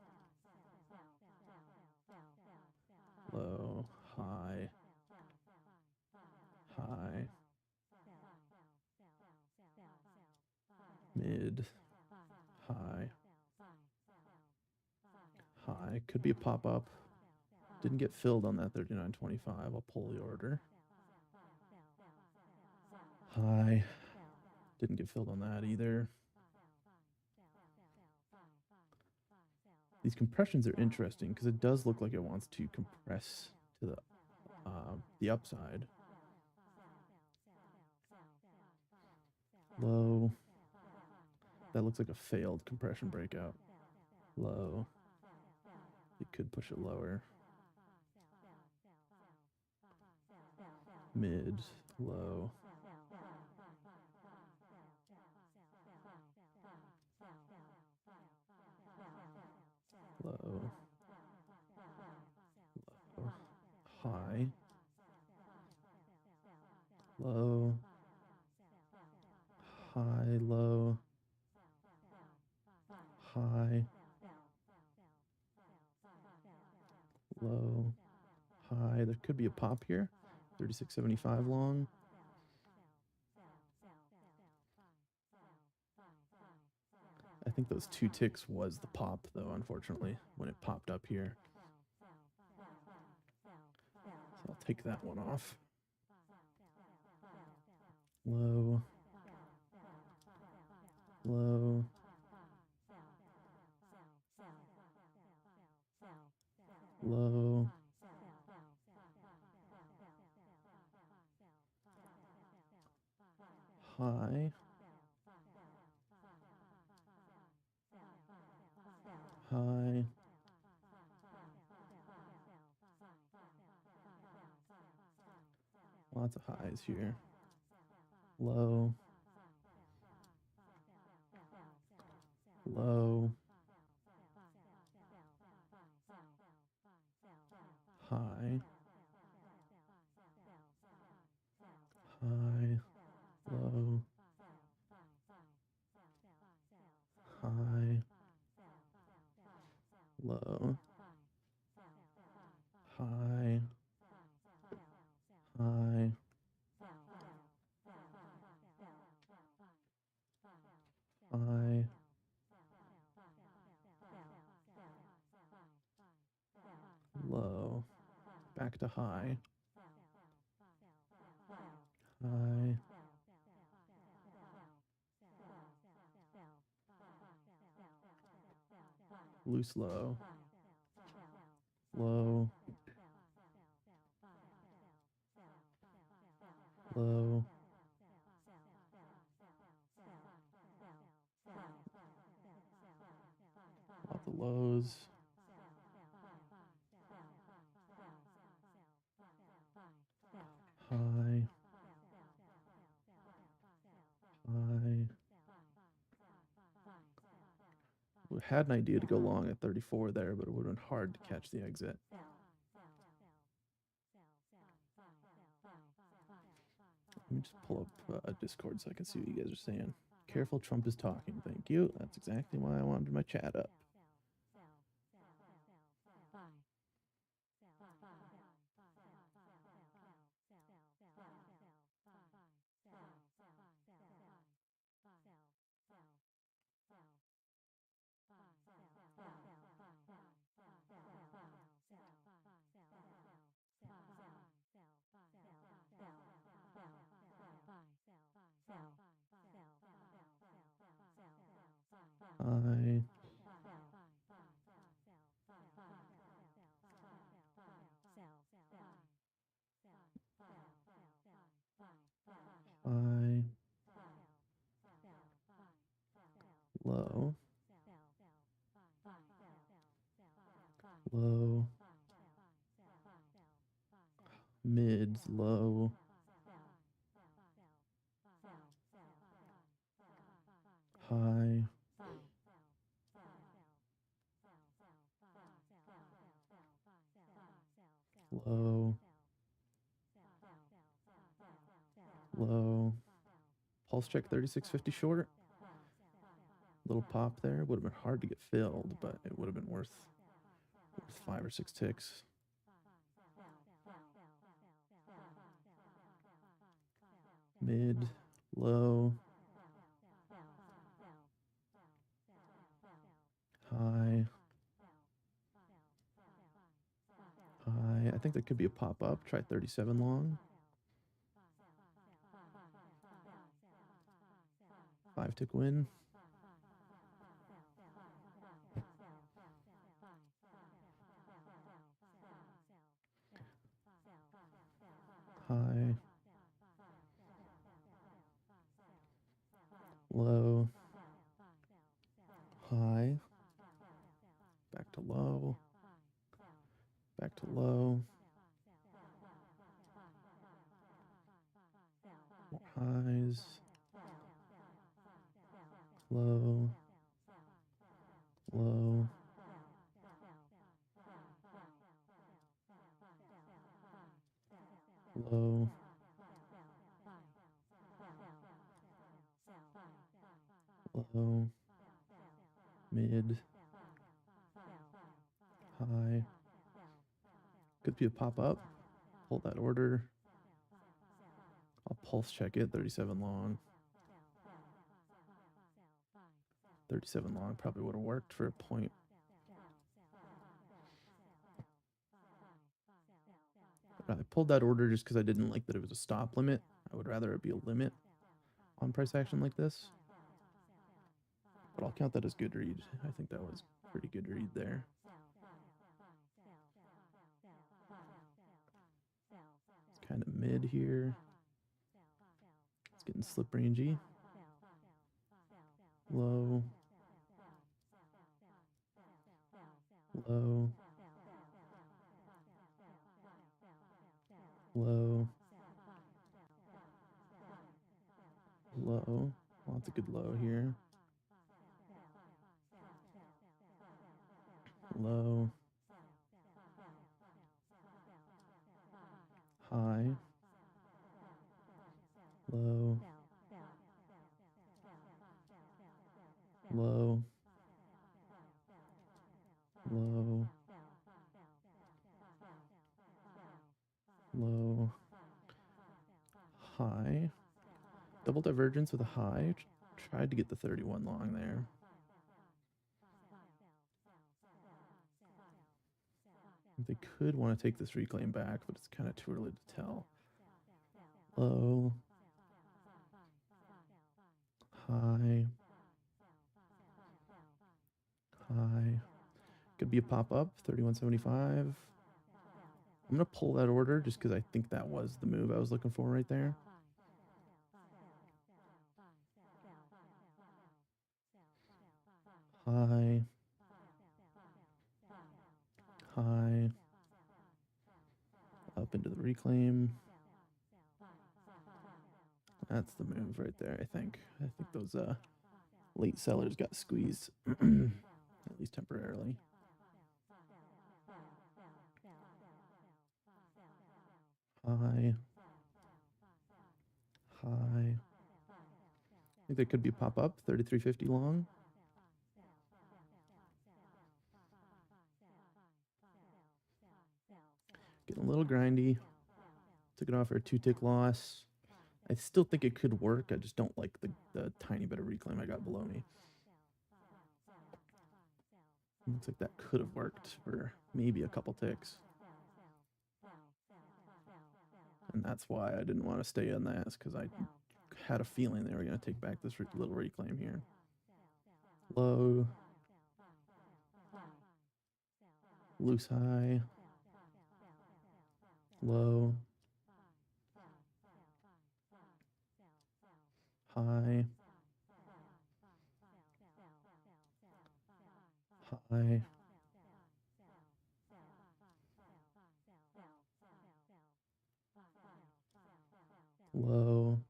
Low. High. High. Mid. High. High. Could be a pop-up. Didn't get filled on that 39.25. I'll pull the order. High. Didn't get filled on that either. These compressions are interesting because it does look like it wants to compress to the upside. Low. That looks like a failed compression breakout. Low. It could push it lower. Mid. Low. Low. Low. High. Low. High. Low. High. Low. High. There could be a pop here. 36.75 long. I think those 2 ticks was the pop, though, unfortunately, when it popped up here. So I'll take that one off. Low. Low. Low. High. High. Lots of highs here. Low. Low. High. High. Low. High. Low. High. High. High. low, back to high, high, loose low, low, low, off the lows, high, high. We had an idea to go long at 34 there, but it would have been hard to catch the exit. Let me just pull up Discord so I can see what you guys are saying. Careful, Trump is talking. Thank you. That's exactly why I wanted my chat up. High, high, low, low, mids, low, high, low, low. Pulse check 3650 short. Little pop there. Would have been hard to get filled, but it would have been worth 5 or 6 ticks. Mid, low, high, high. I think there could be a pop up. Try 37 long. 5 tick win. High, low, high, back to low, back to low, more highs, low, low, low, low, mid, high. Could be a pop up. Hold that order. I'll pulse check it. 37 long. 37 long probably would have worked for a point. I pulled that order just because I didn't like that it was a stop limit. I would rather it be a limit on price action like this. But I'll count that as good read. I think that was pretty good read there. It's kind of mid here. It's getting slip rangey. Low. Low. Low. Low. Lots of good low here. Low. High. Low. Low. Low. Low. High. Double divergence with a high. Tried to get the 31 long there. They could want to take this reclaim back, but it's kind of too early to tell. Low. High. High. Could be a pop-up, 31.75. I'm going to pull that order just because I think that was the move I was looking for right there. High. High. Up into the reclaim. That's the move right there, I think. I think those late sellers got squeezed, at least temporarily. High. High. I think there could be a pop-up, 33.50 long. Getting a little grindy. Took it off for a 2-tick loss. I still think it could work. I just don't like the tiny bit of reclaim I got below me. Looks like that could have worked for maybe a couple ticks. And that's why I didn't want to stay on this, because I had a feeling they were going to take back this little reclaim here. Low. Loose high. Low. High. High. Low.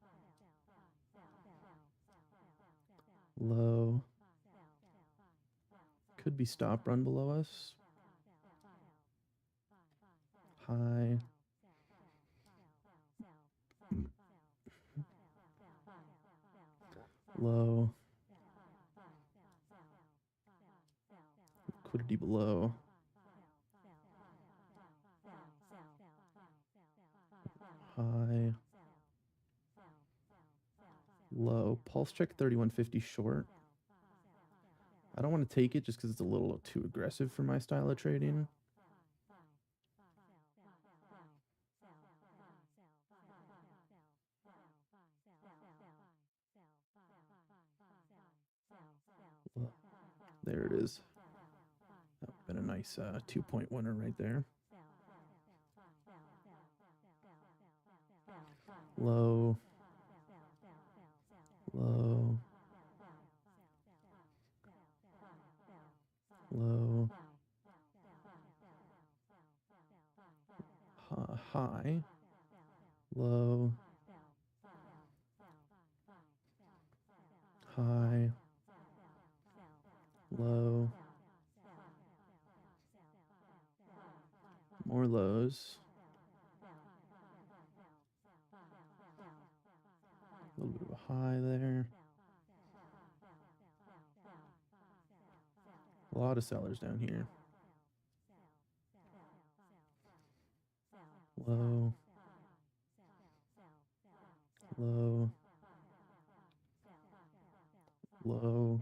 Low. Could be stop run below us. High. Low. Liquidity below. High. Low. Pulse check 31.50 short. I don't want to take it just because it's a little too aggressive for my style of trading. There it is. That would have been a nice 2-point winner right there. Low. Low. Low. High. Low. High. Low. More lows. A little bit of a high there. A lot of sellers down here. Low. Low. Low.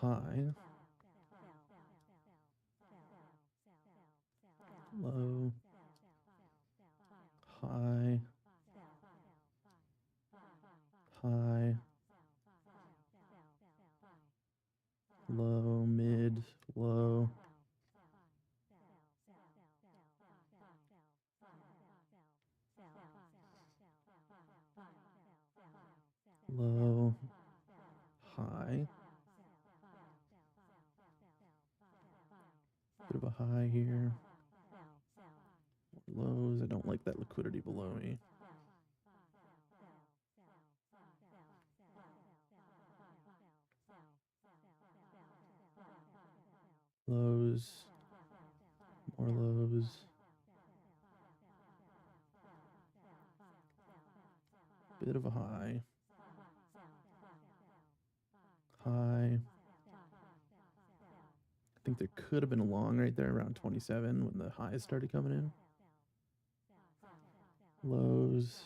High. Low. High. High. Low, mid, low. Low. High. Bit of a high here. Lows. I don't like that liquidity below me. Lows. More lows. Bit of a high. High. I think there could have been a long right there around 27 when the highs started coming in. Lows.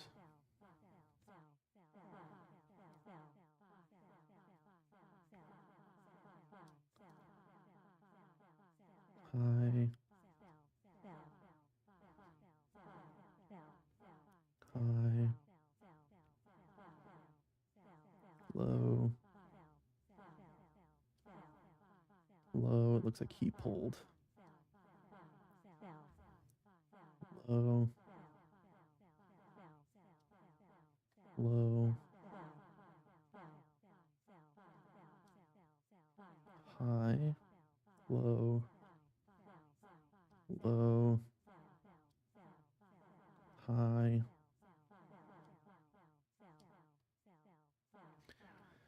Low. It looks like he pulled. Low. Low. High. Low. Low. High.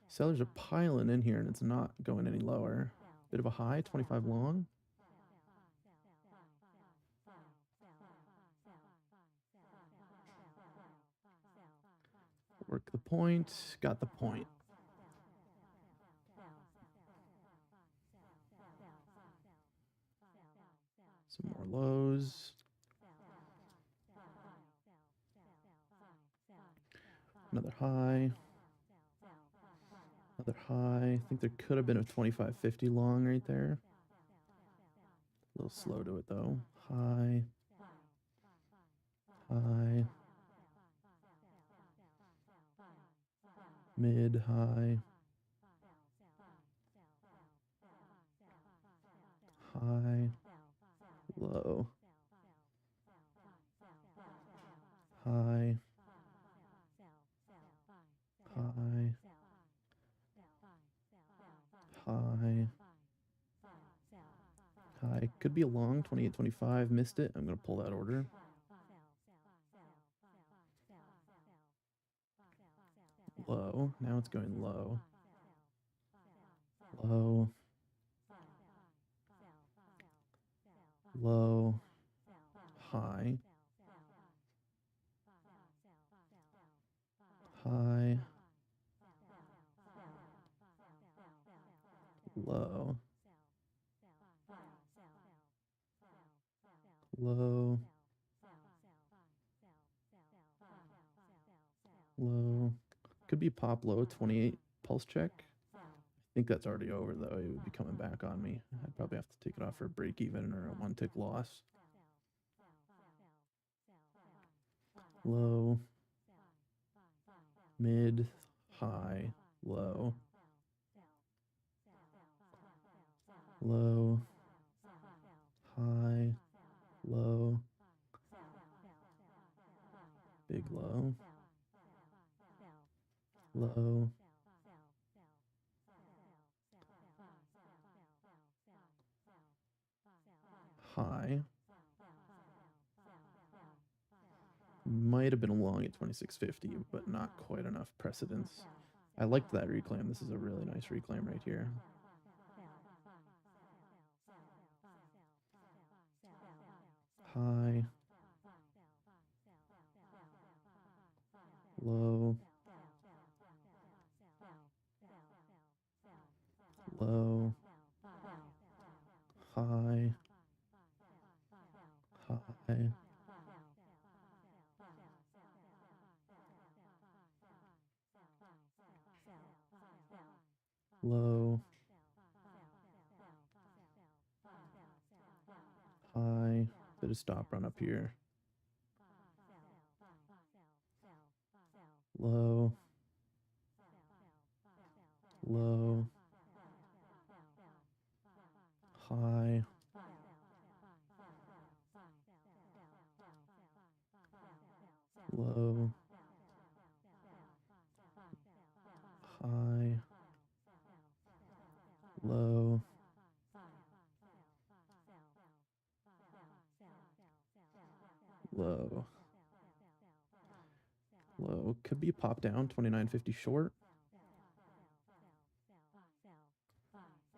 Sellers are piling in here and it's not going any lower. Bit of a high, 25 long. Work the point, got the point. Some more lows. Another high. Another high. I think there could have been a 25.50 long right there. A little slow to it though. High. High. Mid, high. High. Low. High. High. High. High. Could be a long, 28.25. Missed it. I'm going to pull that order. Low. Now it's going low. Low. Low. High. High. Low. Low. Low. Could be pop low, 28 pulse check. I think that's already over though. It would be coming back on me. I'd probably have to take it off for a break even or a 1 tick loss. Low. Mid. High. Low. Low. High. Low. Big low. Low. High. Might have been long at 26.50, but not quite enough precedence. I liked that reclaim. This is a really nice reclaim right here. High. Low. Low. High. High. Low. High. Bit of stop run up here. Low. Low. High. Low. High. Low. Low. Low. Could be a pop down, 29.50 short.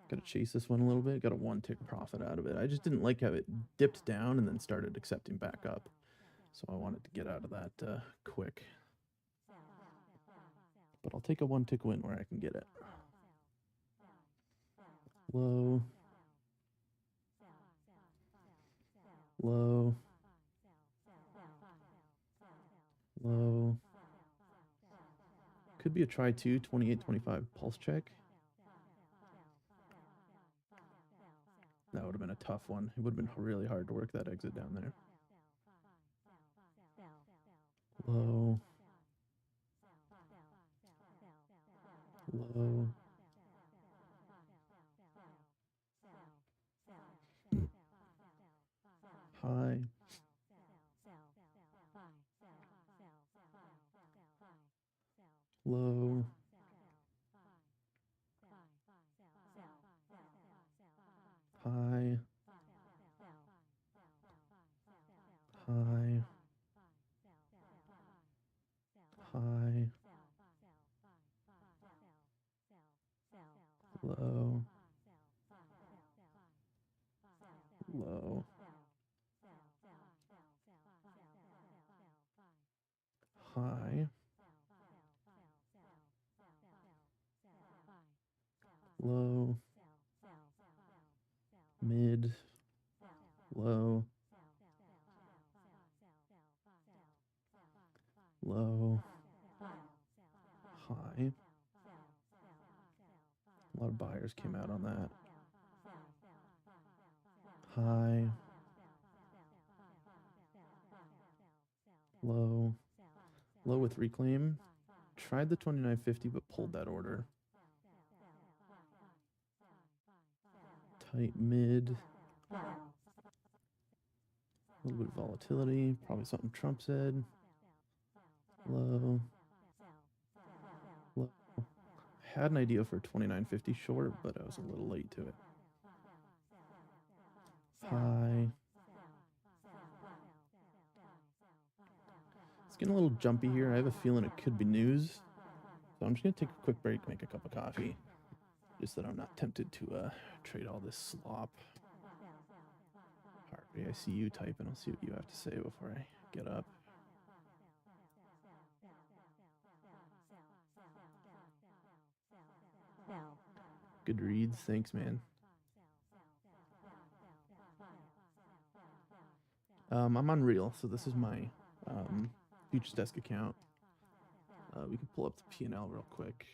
Gotta chase this one a little bit. Got a 1 tick profit out of it. I just didn't like how it dipped down and then started accepting back up. So I wanted to get out of that quick. But I'll take a 1 tick win where I can get it. Low. Low. Low. Could be a try two, 28.25 pulse check. That would have been a tough one. It would have been really hard to work that exit down there. Low. Low. High. Low. High. High. High. Low. Low. High. Low. Mid. Low. Low. High. A lot of buyers came out on that. High. Low. Low with reclaim. Tried the 2950 but pulled that order. Tight mid. A little bit of volatility. Probably something Trump said. Low. Low. Had an idea for a 2950 short, but I was a little late to it. High. It's getting a little jumpy here. I have a feeling it could be news. So I'm just going to take a quick break, make a cup of coffee. Just that I'm not tempted to trade all this slop. Harvey, I see you typing. I'll see what you have to say before I get up. Good reads. Thanks, man. I'm on Real, so this is my Futures Desk account. We can pull up the P&L real quick.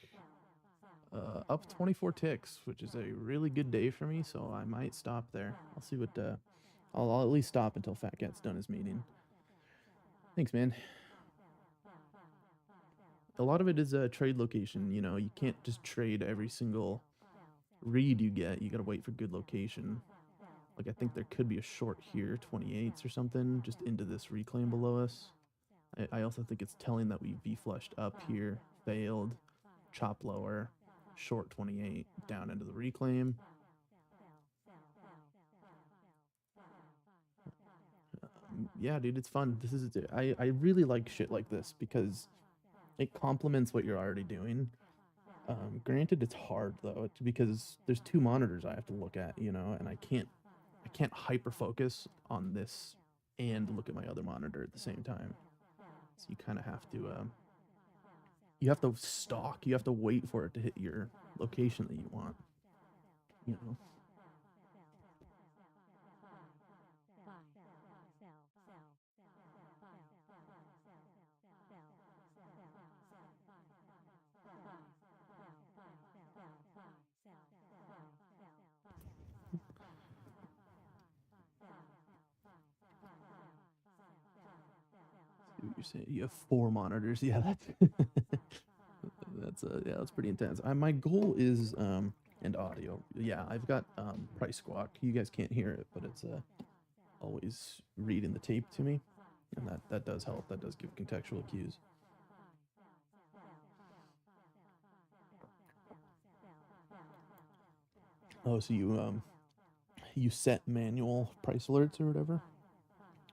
Up 24 ticks, which is a really good day for me, so I might stop there. I'll see what, I'll at least stop until Fat Cat's done his meeting. Thanks, man. A lot of it is a trade location, you know, you can't just trade every single read you get. You gotta wait for good location. Like, I think there could be a short here, 28s or something, just into this reclaim below us. I also think it's telling that we V-flushed up here, failed, chop lower, short 28, down into the reclaim. Yeah, dude, it's fun. This is I really like shit like this because it complements what you're already doing. Granted, it's hard though, because there's two monitors I have to look at, you know, and I can't hyper focus on this and look at my other monitor at the same time. So you kind of have to you have to stalk. You have to wait for it to hit your location that you want. You know. You're saying you have 4 monitors. Yeah, that's that's pretty intense. My goal is and audio. Yeah, I've got price squawk. You guys can't hear it, but it's always reading the tape to me, and that does help. That does give contextual cues. Oh, so you set manual price alerts or whatever,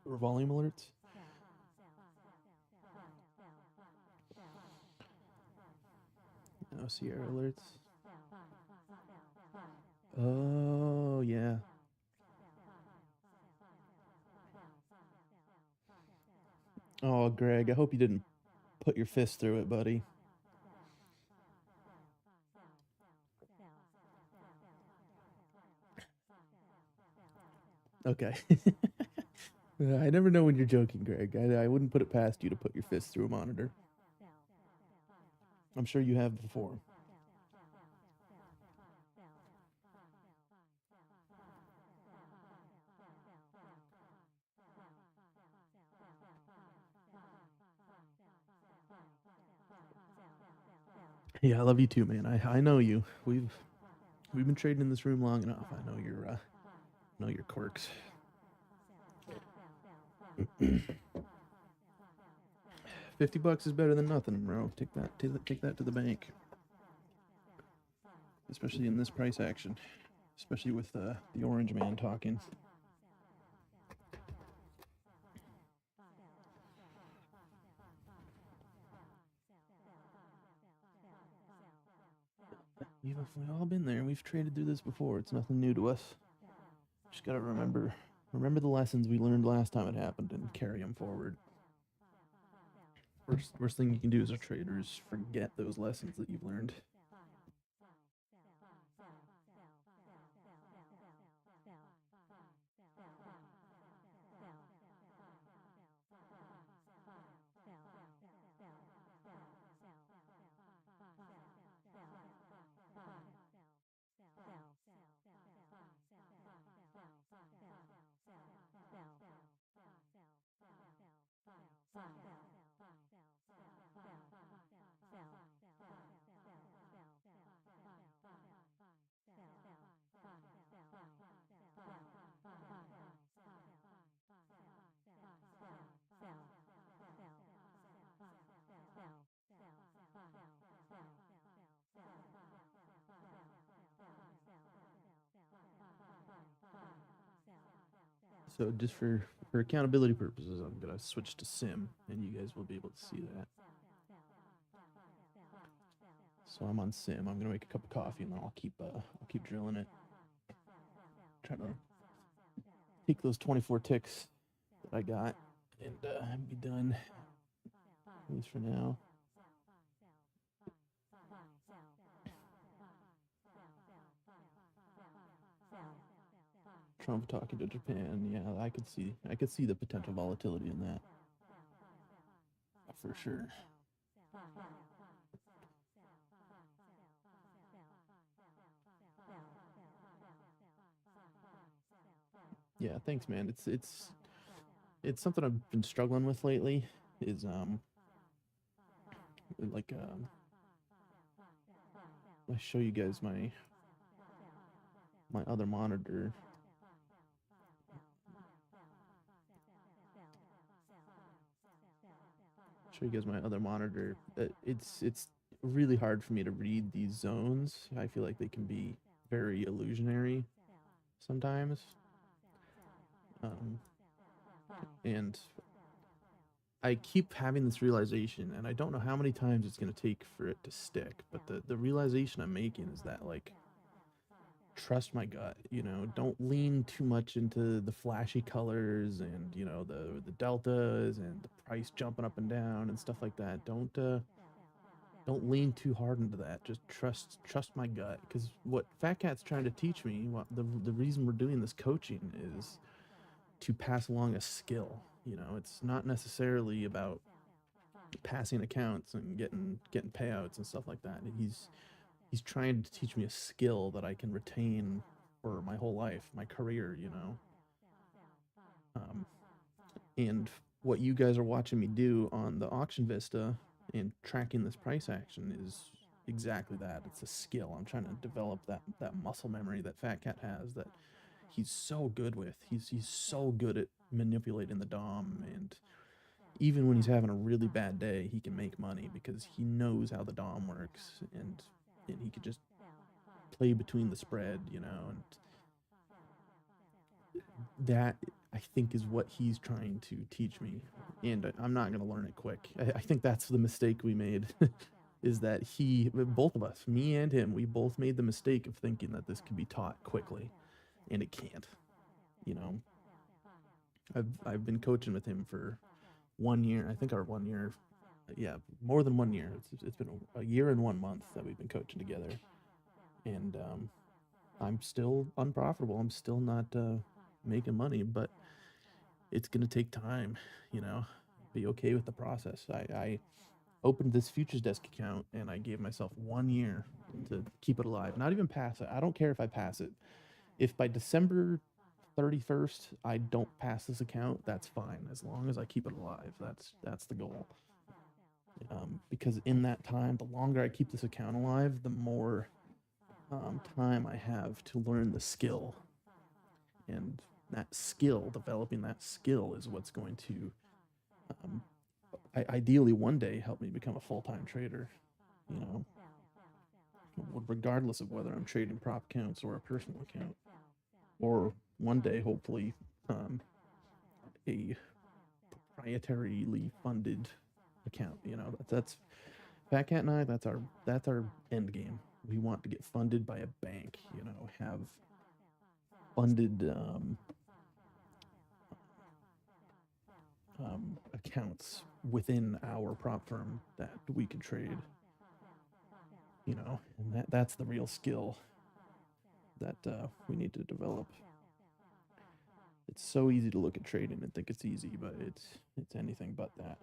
or volume alerts. Oh, Sierra alerts. Oh, yeah. Oh, Greg, I hope you didn't put your fist through it, buddy. Okay. I never know when you're joking, Greg. I wouldn't put it past you to put your fist through a monitor. I'm sure you have before. Yeah, I love you too, man. I know you. We've been trading in this room long enough. I know your quirks. $50 is better than nothing, bro. Take that to the bank. Especially in this price action. Especially with the orange man talking. We've all been there. We've traded through this before. It's nothing new to us. Just gotta remember the lessons we learned last time it happened and carry them forward. Worst thing you can do as a trader is forget those lessons that you've learned. So just for accountability purposes, I'm gonna switch to sim, and you guys will be able to see that. So I'm on sim. I'm gonna make a cup of coffee, and then I'll keep drilling it. Try to take those 24 ticks that I got and be done. At least for now. Trump talking to Japan, yeah, I could see the potential volatility in that. For sure. Yeah, thanks, man. It's something I've been struggling with lately. Is like I show you guys my other monitor. Show you guys my other monitor. It's really hard for me to read these zones. I feel like they can be very illusionary sometimes. And I keep having this realization, and I don't know how many times it's going to take for it to stick, but the realization I'm making is that, like, trust my gut, you know, don't lean too much into the flashy colors and, you know, the deltas and the price jumping up and down and stuff like that. Don't lean too hard into that. Just trust my gut, because what Fat Cat's trying to teach me, the reason we're doing this coaching is to pass along a skill. You know, it's not necessarily about passing accounts and getting payouts and stuff like that. He's trying to teach me a skill that I can retain for my whole life, my career, you know. And what you guys are watching me do on the Auction Vista and tracking this price action is exactly that. It's a skill. I'm trying to develop that muscle memory that Fat Cat has, that he's so good with. He's so good at manipulating the DOM, and even when he's having a really bad day, he can make money because he knows how the DOM works, and he could just play between the spread, you know, and that, I think, is what he's trying to teach me, and I'm not going to learn it quick. I think that's the mistake we made, is that both of us, me and him, we both made the mistake of thinking that this could be taught quickly, and it can't, you know. I've been coaching with him for 1 year. I think our 1 year, yeah, more than 1 year. It's been a year and 1 month that we've been coaching together, and I'm still unprofitable. I'm still not making money, but it's gonna take time, you know. Be okay with the process. I opened this futures desk account, and I gave myself 1 year to keep it alive. Not even pass it. I don't care if I pass it. If by December 31st I don't pass this account, that's fine, as long as I keep it alive. That's the goal. Because in that time, the longer I keep this account alive, the more time I have to learn the skill. And that skill, developing that skill, is what's going to um, ideally one day help me become a full-time trader. You know, regardless of whether I'm trading prop accounts or a personal account, or one day hopefully a proprietarily funded account. You know, that's Fat Cat and I. That's our end game. We want to get funded by a bank. You know, have funded accounts within our prop firm that we can trade. You know, and that's the real skill that we need to develop. It's so easy to look at trading and think it's easy, but it's anything but that.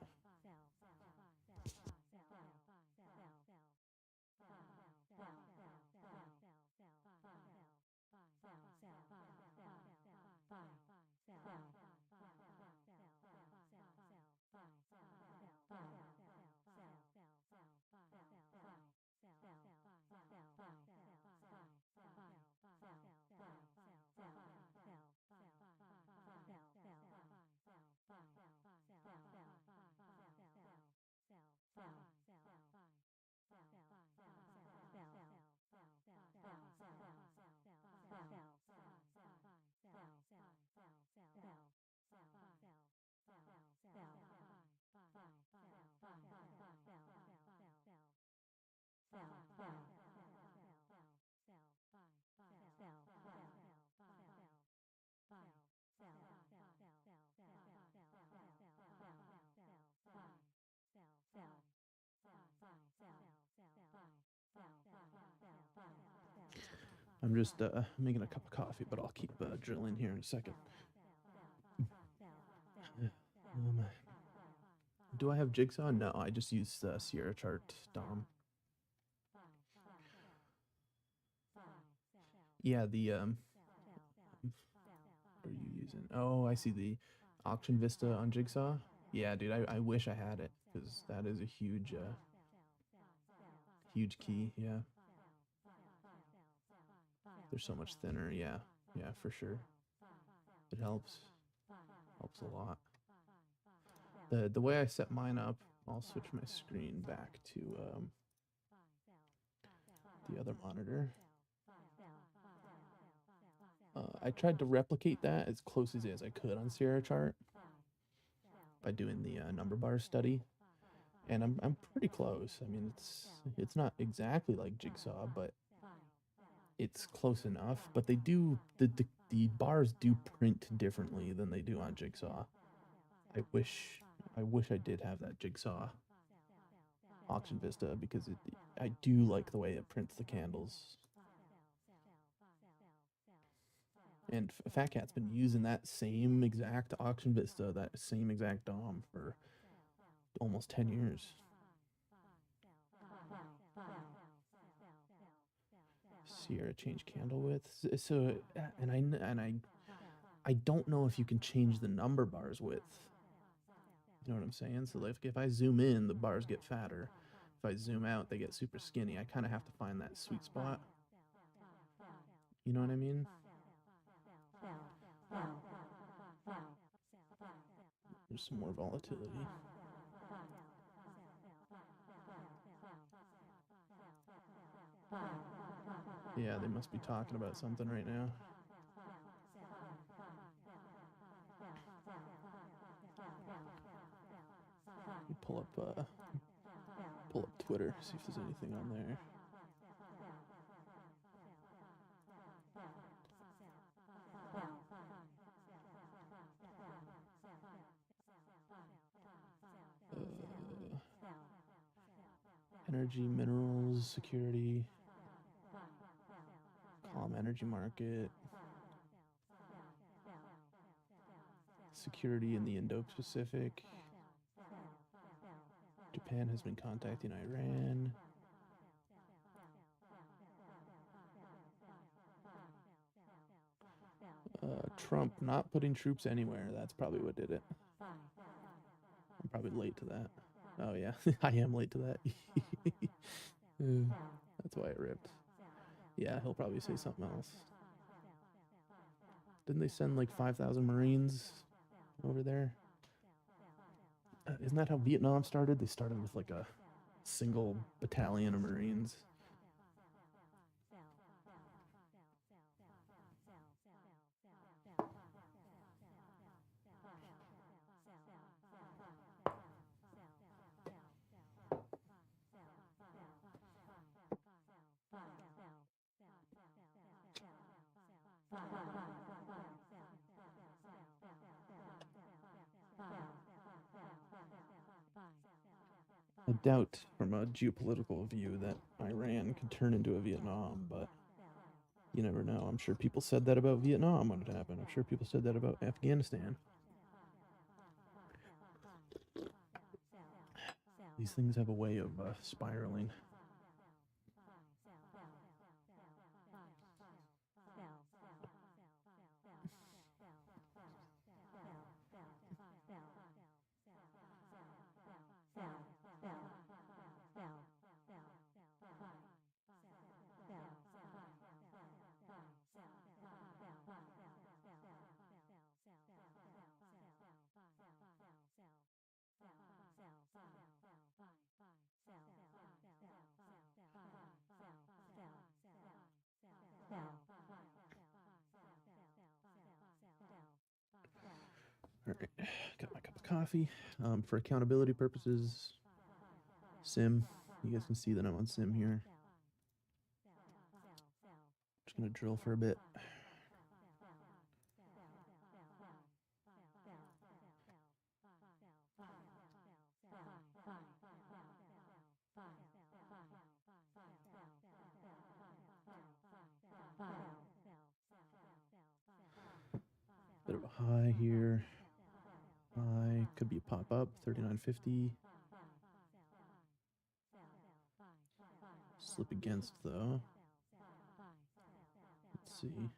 I'm just making a cup of coffee, but I'll keep drilling here in a second. Do I have Jigsaw? No, I just use Sierra Chart DOM. Yeah, the what are you using? Oh, I see the Auction Vista on Jigsaw. Yeah, dude, I wish I had it, because that is a huge huge key. Yeah, they're so much thinner. Yeah, for sure. It helps a lot. The way I set mine up, I'll switch my screen back to the other monitor. I tried to replicate that as close as I could on Sierra Chart by doing the number bar study, and I'm pretty close. I mean, it's not exactly like Jigsaw, but it's close enough. But they do the bars do print differently than they do on Jigsaw. I wish I did have that Jigsaw Auction Vista, because I do like the way it prints the candles. And Fat Cat's been using that same exact Auction Vista, that same exact DOM for almost 10 years. Sierra change candle width. So, and I don't know if you can change the number bars width. You know what I'm saying? So like, if I zoom in, the bars get fatter. If I zoom out, they get super skinny. I kind of have to find that sweet spot. You know what I mean? There's some more volatility. Yeah, they must be talking about something right now. Pull up Twitter, see if there's anything on there. Energy, minerals, security, calm energy market, security in the Indo-Pacific. Japan has been contacting Iran. Trump not putting troops anywhere. That's probably what did it. I'm probably late to that. Oh yeah, I am late to that. That's why it ripped. Yeah, he'll probably say something else. Didn't they send like 5,000 Marines over there? Isn't that how Vietnam started? They started with like a single battalion of Marines. I doubt from a geopolitical view that Iran could turn into a Vietnam, but you never know. I'm sure people said that about Vietnam when it happened. I'm sure people said that about Afghanistan. These things have a way of spiraling. All right, got my cup of coffee. For accountability purposes, sim. You guys can see that I'm on sim here. Just gonna drill for a bit. Bit of a high here. High could be a pop up, 39.50. Slip against though. Let's see.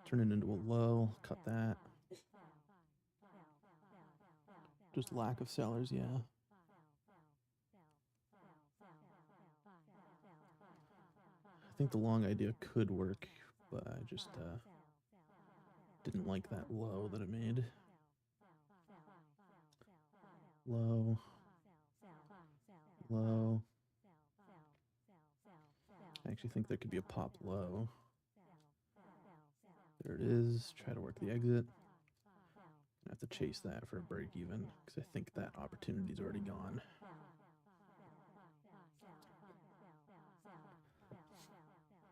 Turn it into a low, cut that. Just lack of sellers, yeah. I think the long idea could work, but I just didn't like that low that it made. Low. Low. I actually think there could be a pop low. There it is. Try to work the exit. I have to chase that for a break even because I think that opportunity's already gone.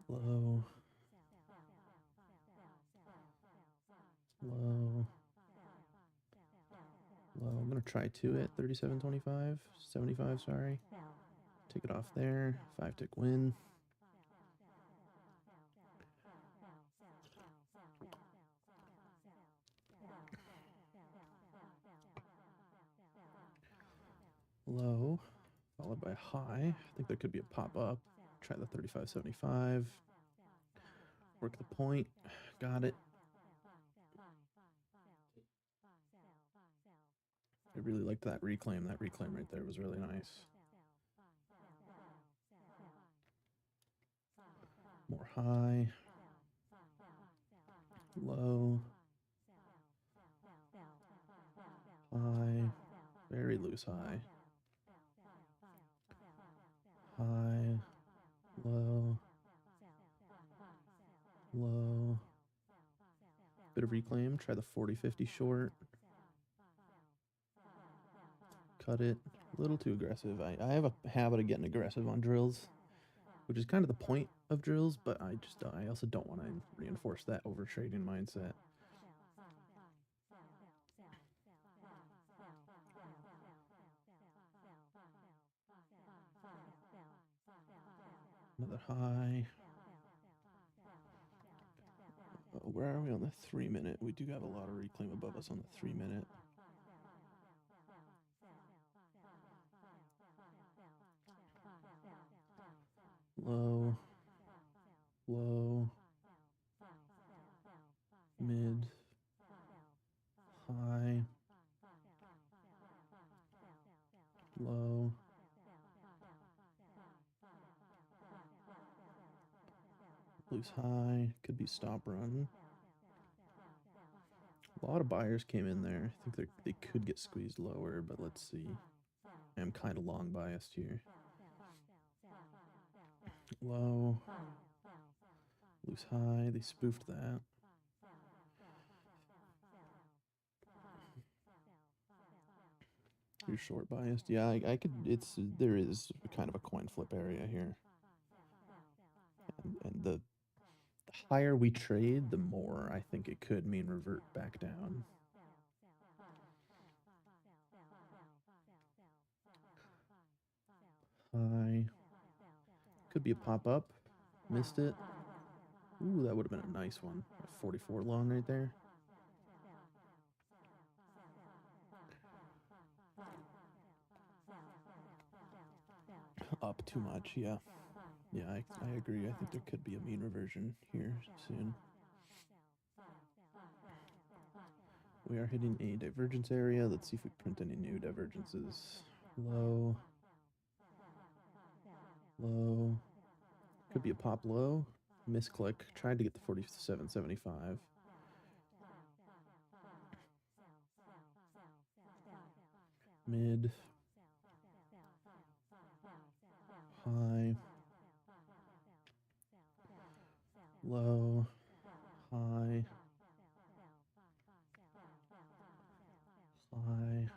Low. Low. Low. I'm gonna try two at 37.25, 75. Sorry. Take it off there. 5-tick win. Low, followed by high. I think there could be a pop up. Try the 35.75. Work the point. Got it. I really liked that reclaim. That reclaim right there was really nice. More high. Low. High. Very loose high. High. Low. Low. Bit of reclaim. Try the 40-50 short. Cut it. A little too aggressive. I have a habit of getting aggressive on drills, which is kind of the point of drills, but I also don't want to reinforce that over trading mindset. Another high. Where are we on the 3-minute? We do have a lot of reclaim above us on the 3-minute. Low. Low. Mid. High. Low. Loose high. Could be stop run. A lot of buyers came in there. I think they could get squeezed lower, but let's see. I'm kind of long biased here. Low. Loose high. They spoofed that. You're short biased. Yeah, I could. There is kind of a coin flip area here, and the higher we trade, the more I think it could mean revert back down. High. Could be a pop up. Missed it. Ooh, that would have been a nice one. A 44 long right there. Up too much, yeah. Yeah, I agree. I think there could be a mean reversion here soon. We are hitting a divergence area. Let's see if we print any new divergences. Low. Low. Could be a pop low. Misclick. Tried to get the 47.75. Mid. High. Low. High. High.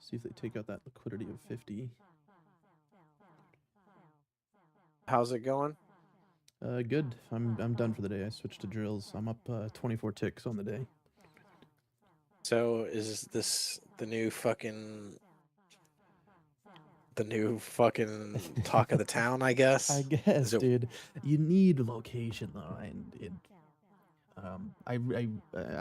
See if they take out that liquidity of 50. How's it going? Good. I'm done for the day. I switched to drills. I'm up 24 ticks on the day. So is this the new fucking talk of the town, I guess? I guess, Is it- dude. You need location though, and I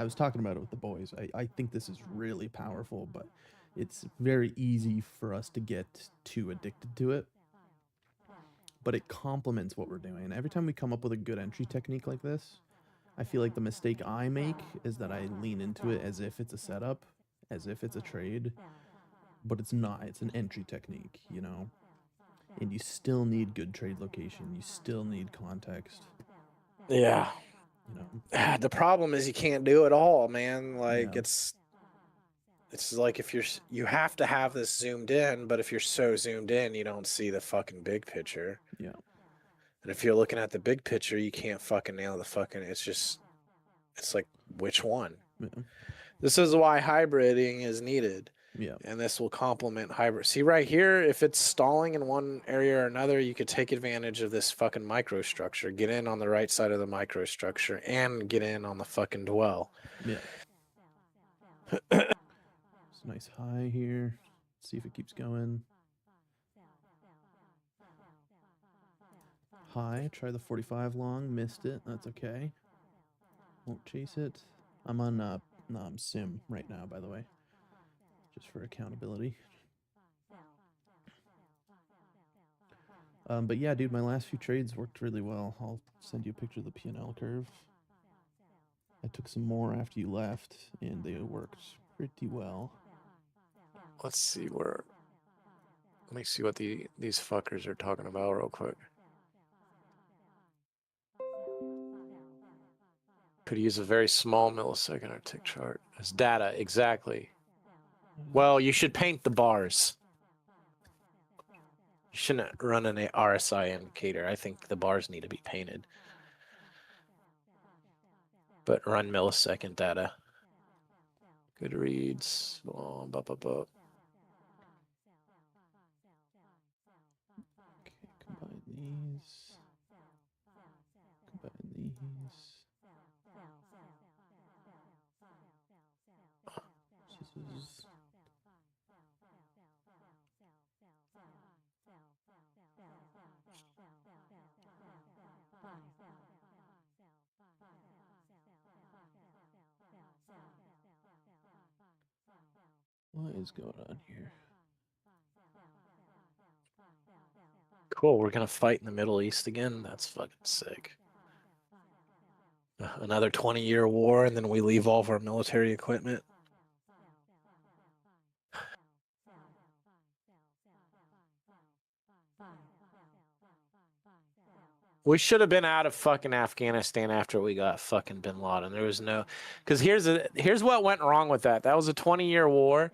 was talking about it with the boys. I think this is really powerful, but it's very easy for us to get too addicted to it. But it complements what we're doing. Every time we come up with a good entry technique like this, I feel like the mistake I make is that I lean into it as if it's a setup, as if it's a trade, but it's not. It's an entry technique, you know? And you still need good trade location. You still need context, Yeah. you know? The problem is you can't do it all, man. Like Yeah. it's like if you have to have this zoomed in, but if you're so zoomed in, you don't see the fucking big picture. Yeah. And if you're looking at the big picture, you can't fucking nail the fucking. It's like which one? Yeah. This is why hybriding is needed. Yeah. And this will complement hybrid. See right here, if it's stalling in one area or another, you could take advantage of this fucking microstructure, get in on the right side of the microstructure, and get in on the fucking dwell. Yeah. It's a nice high here. See if it keeps going. High. Try the 45 long. Missed it. That's okay. Won't chase it. I'm on sim right now, by the way, just for accountability. But yeah, dude, my last few trades worked really well. I'll send you a picture of the P&L curve. I took some more after you left, and they worked pretty well. Let's see where. Let me see what these fuckers are talking about real quick. Could use a very small millisecond or tick chart as data, exactly. Well, you should paint the bars. You shouldn't run an RSI indicator. I think the bars need to be painted. But run millisecond data. Good reads. Oh, Okay, combine these. Combine these. This is... What is going on here? Cool, we're gonna fight in the Middle East again? That's fucking sick. Another 20-year war, and then we leave all of our military equipment. We should have been out of fucking Afghanistan after we got fucking Bin Laden. There was no, because here's what went wrong with that. That was a 20-year war.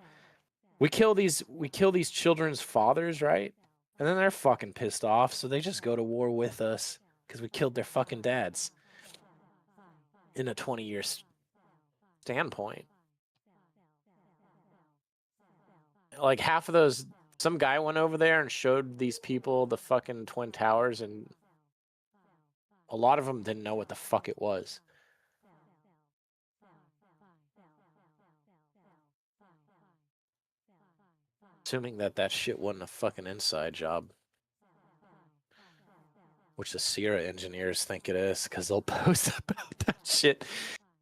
We kill these children's fathers, right? And then they're fucking pissed off, so they just go to war with us because we killed their fucking dads. In a 20-year standpoint, like half of those, some guy went over there and showed these people the fucking Twin Towers, and a lot of them didn't know what the fuck it was. Assuming that shit wasn't a fucking inside job. Which the Sierra engineers think it is, because they'll post about that shit.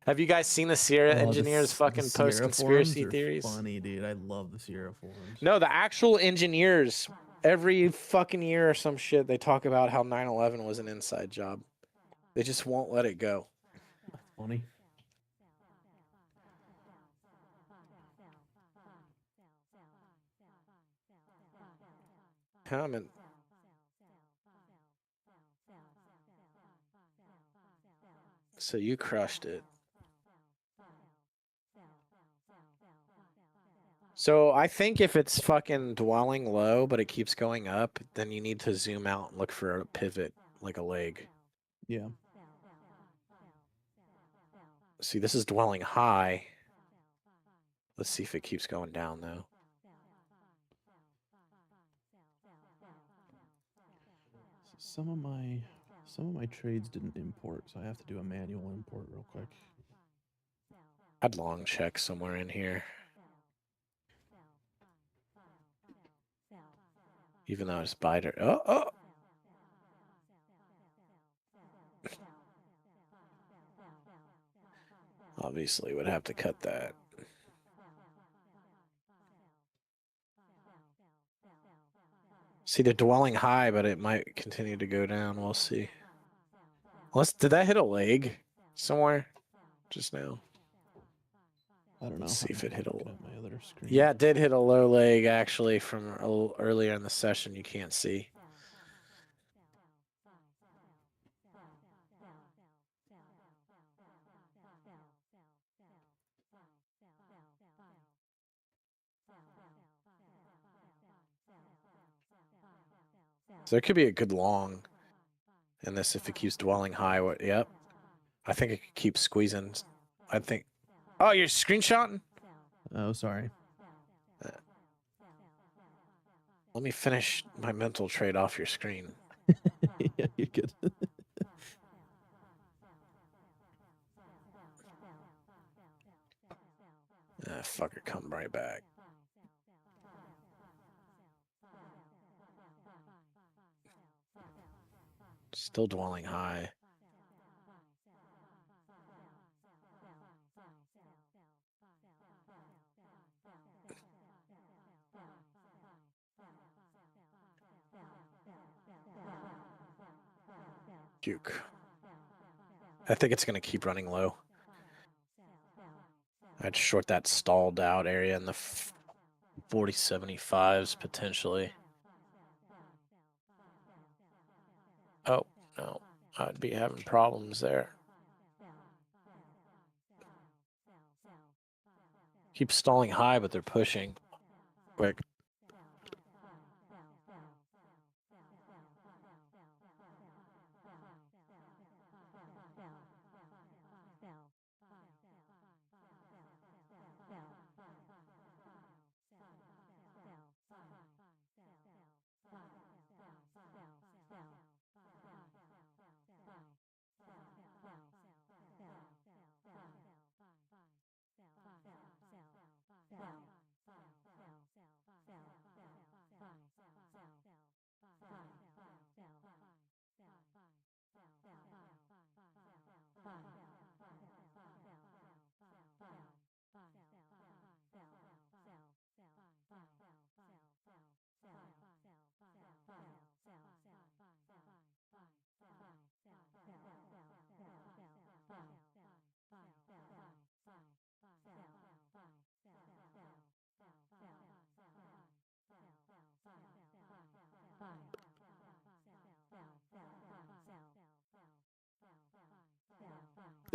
Have you guys seen the Sierra engineers fucking post conspiracy theories? Funny, dude. I love the Sierra forums. No, the actual engineers, every fucking year or some shit, they talk about how 9/11 was an inside job. They just won't let it go. That's funny. Comment. So you crushed it. So I think if it's fucking dwelling low, but it keeps going up, then you need to zoom out and look for a pivot, like a leg. Yeah. See, this is dwelling high. Let's see if it keeps going down, though. Some of my trades didn't import, so I have to do a manual import real quick. I'd long check somewhere in here. Even though it's biter. Oh. Obviously would have to cut that. See, they're dwelling high, but it might continue to go down. We'll see. Did that hit a leg somewhere just now? I don't know. Let's see if it hit a my other screen. Yeah, it did hit a low leg actually from a little earlier in the session. You can't see. So there could be a good long in this if it keeps dwelling high. Yep. I think it could keep squeezing. I think. Oh, you're screenshotting? Oh, sorry. Let me finish my mental trade off your screen. Yeah, you're good. Fucker, come right back. Still dwelling high. Juke. I think it's going to keep running low. I'd short that stalled out area in the 4075s potentially. Oh, no. I'd be having problems there. Keep stalling high, but they're pushing quick.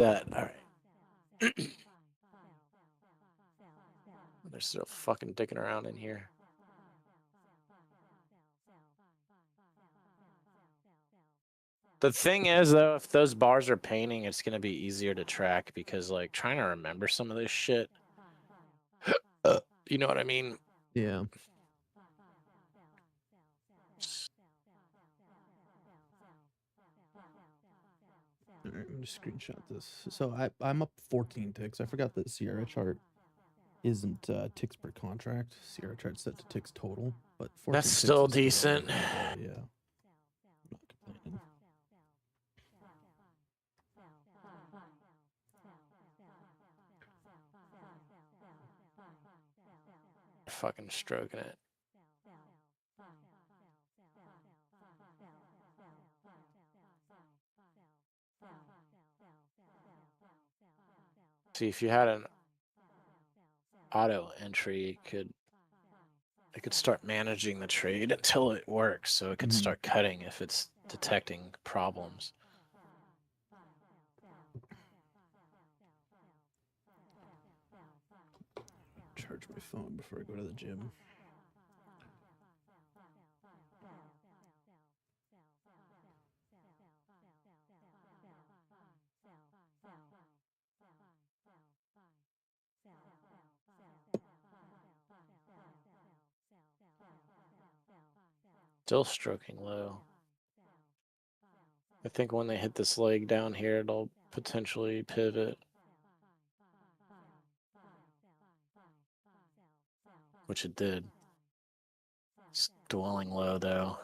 that. All right. They're still fucking dicking around in here. The thing is, though, if those bars are painting, it's going to be easier to track because, like, trying to remember some of this shit. You know what I mean? Yeah. All right, I'm just screenshot this. So I'm up 14 ticks. I forgot that Sierra chart isn't ticks per contract. Sierra chart's set to ticks total, but 14 That's ticks still is decent. yeah. I'm not complaining. Fucking stroking it. See, if you had an auto entry, it could start managing the trade until it works, so it could start cutting if it's detecting problems. Charge my phone before I go to the gym. Still stroking low. I think when they hit this leg down here, it'll potentially pivot. Which it did. It's dwelling low, though.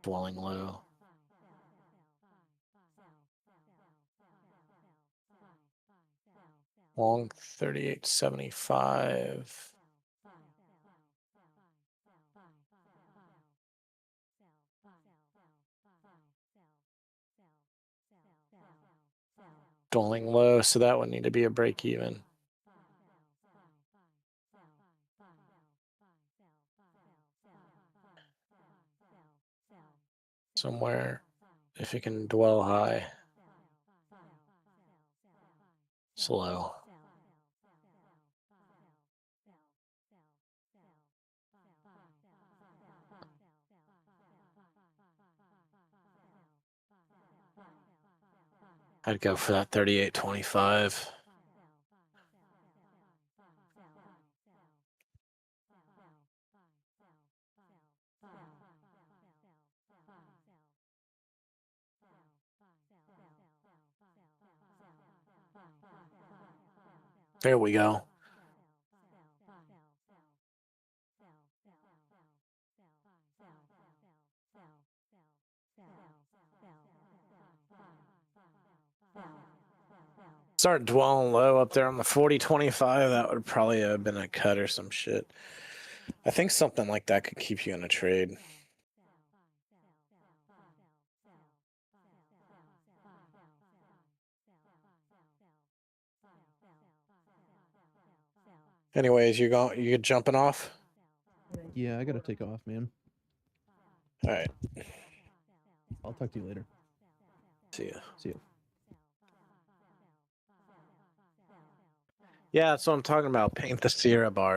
Dwelling low. Long 38.75. Dwelling low, so that would need to be a break even. Somewhere, if it can dwell high. Slow. I'd go for that 38.25. There we go. Start dwelling low up there on the 40.25. That would probably have been a cut or some shit. I think something like that could keep you in a trade. Anyways, you jumping off? Yeah, I gotta take off, man. All right. I'll talk to you later. See ya. See you. Yeah, that's what I'm talking about. Paint the Sierra bar.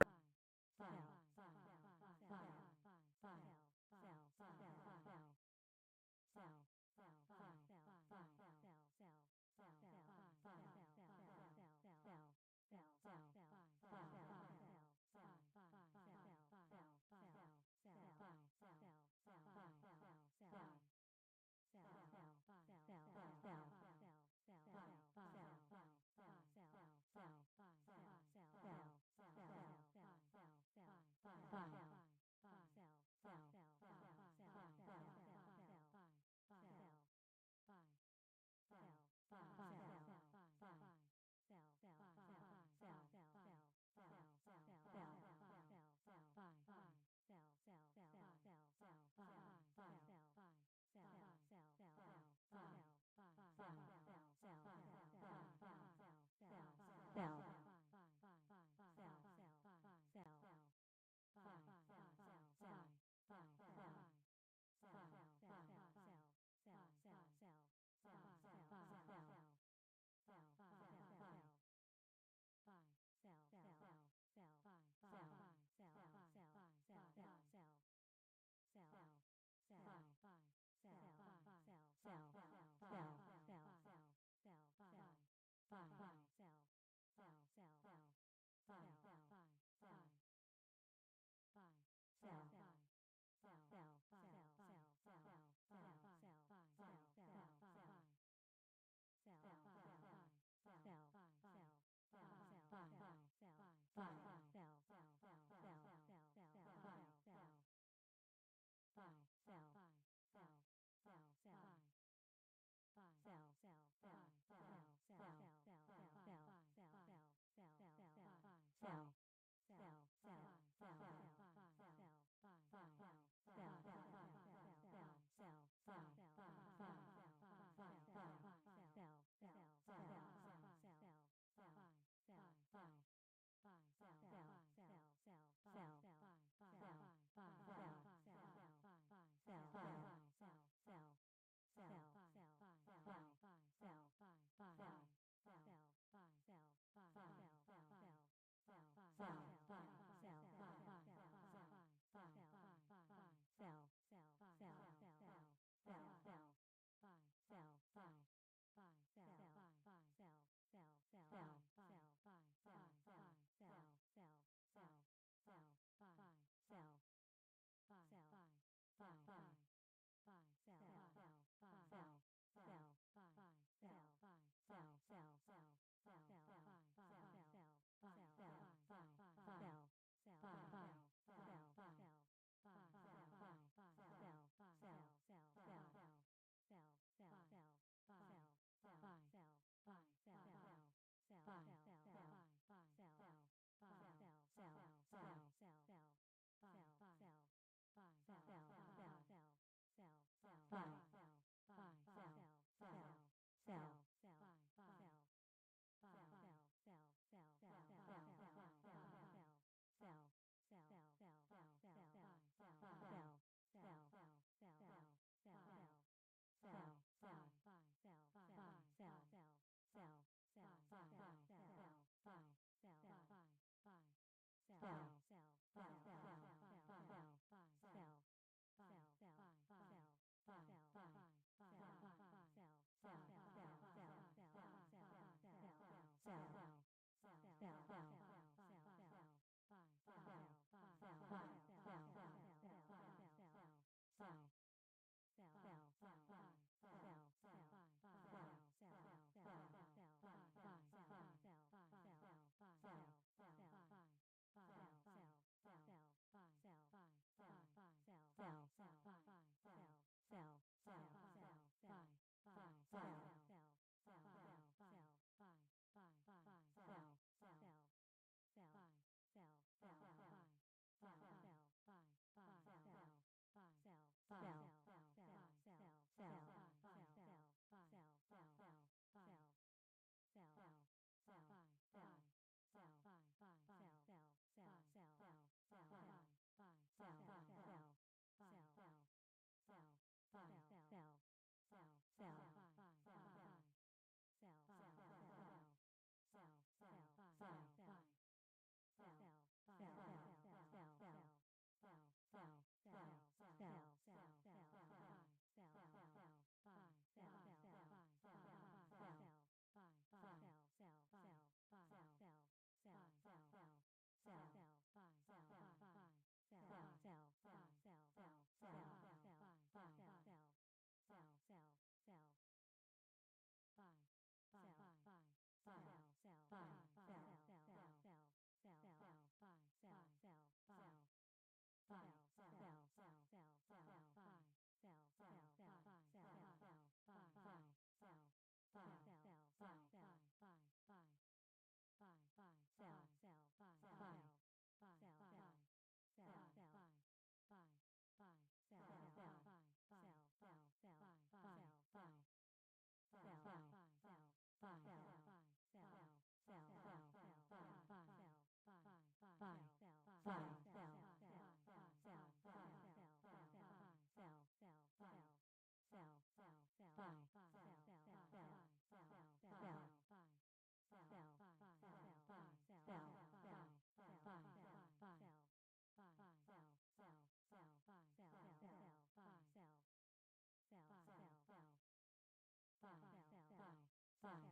Sell.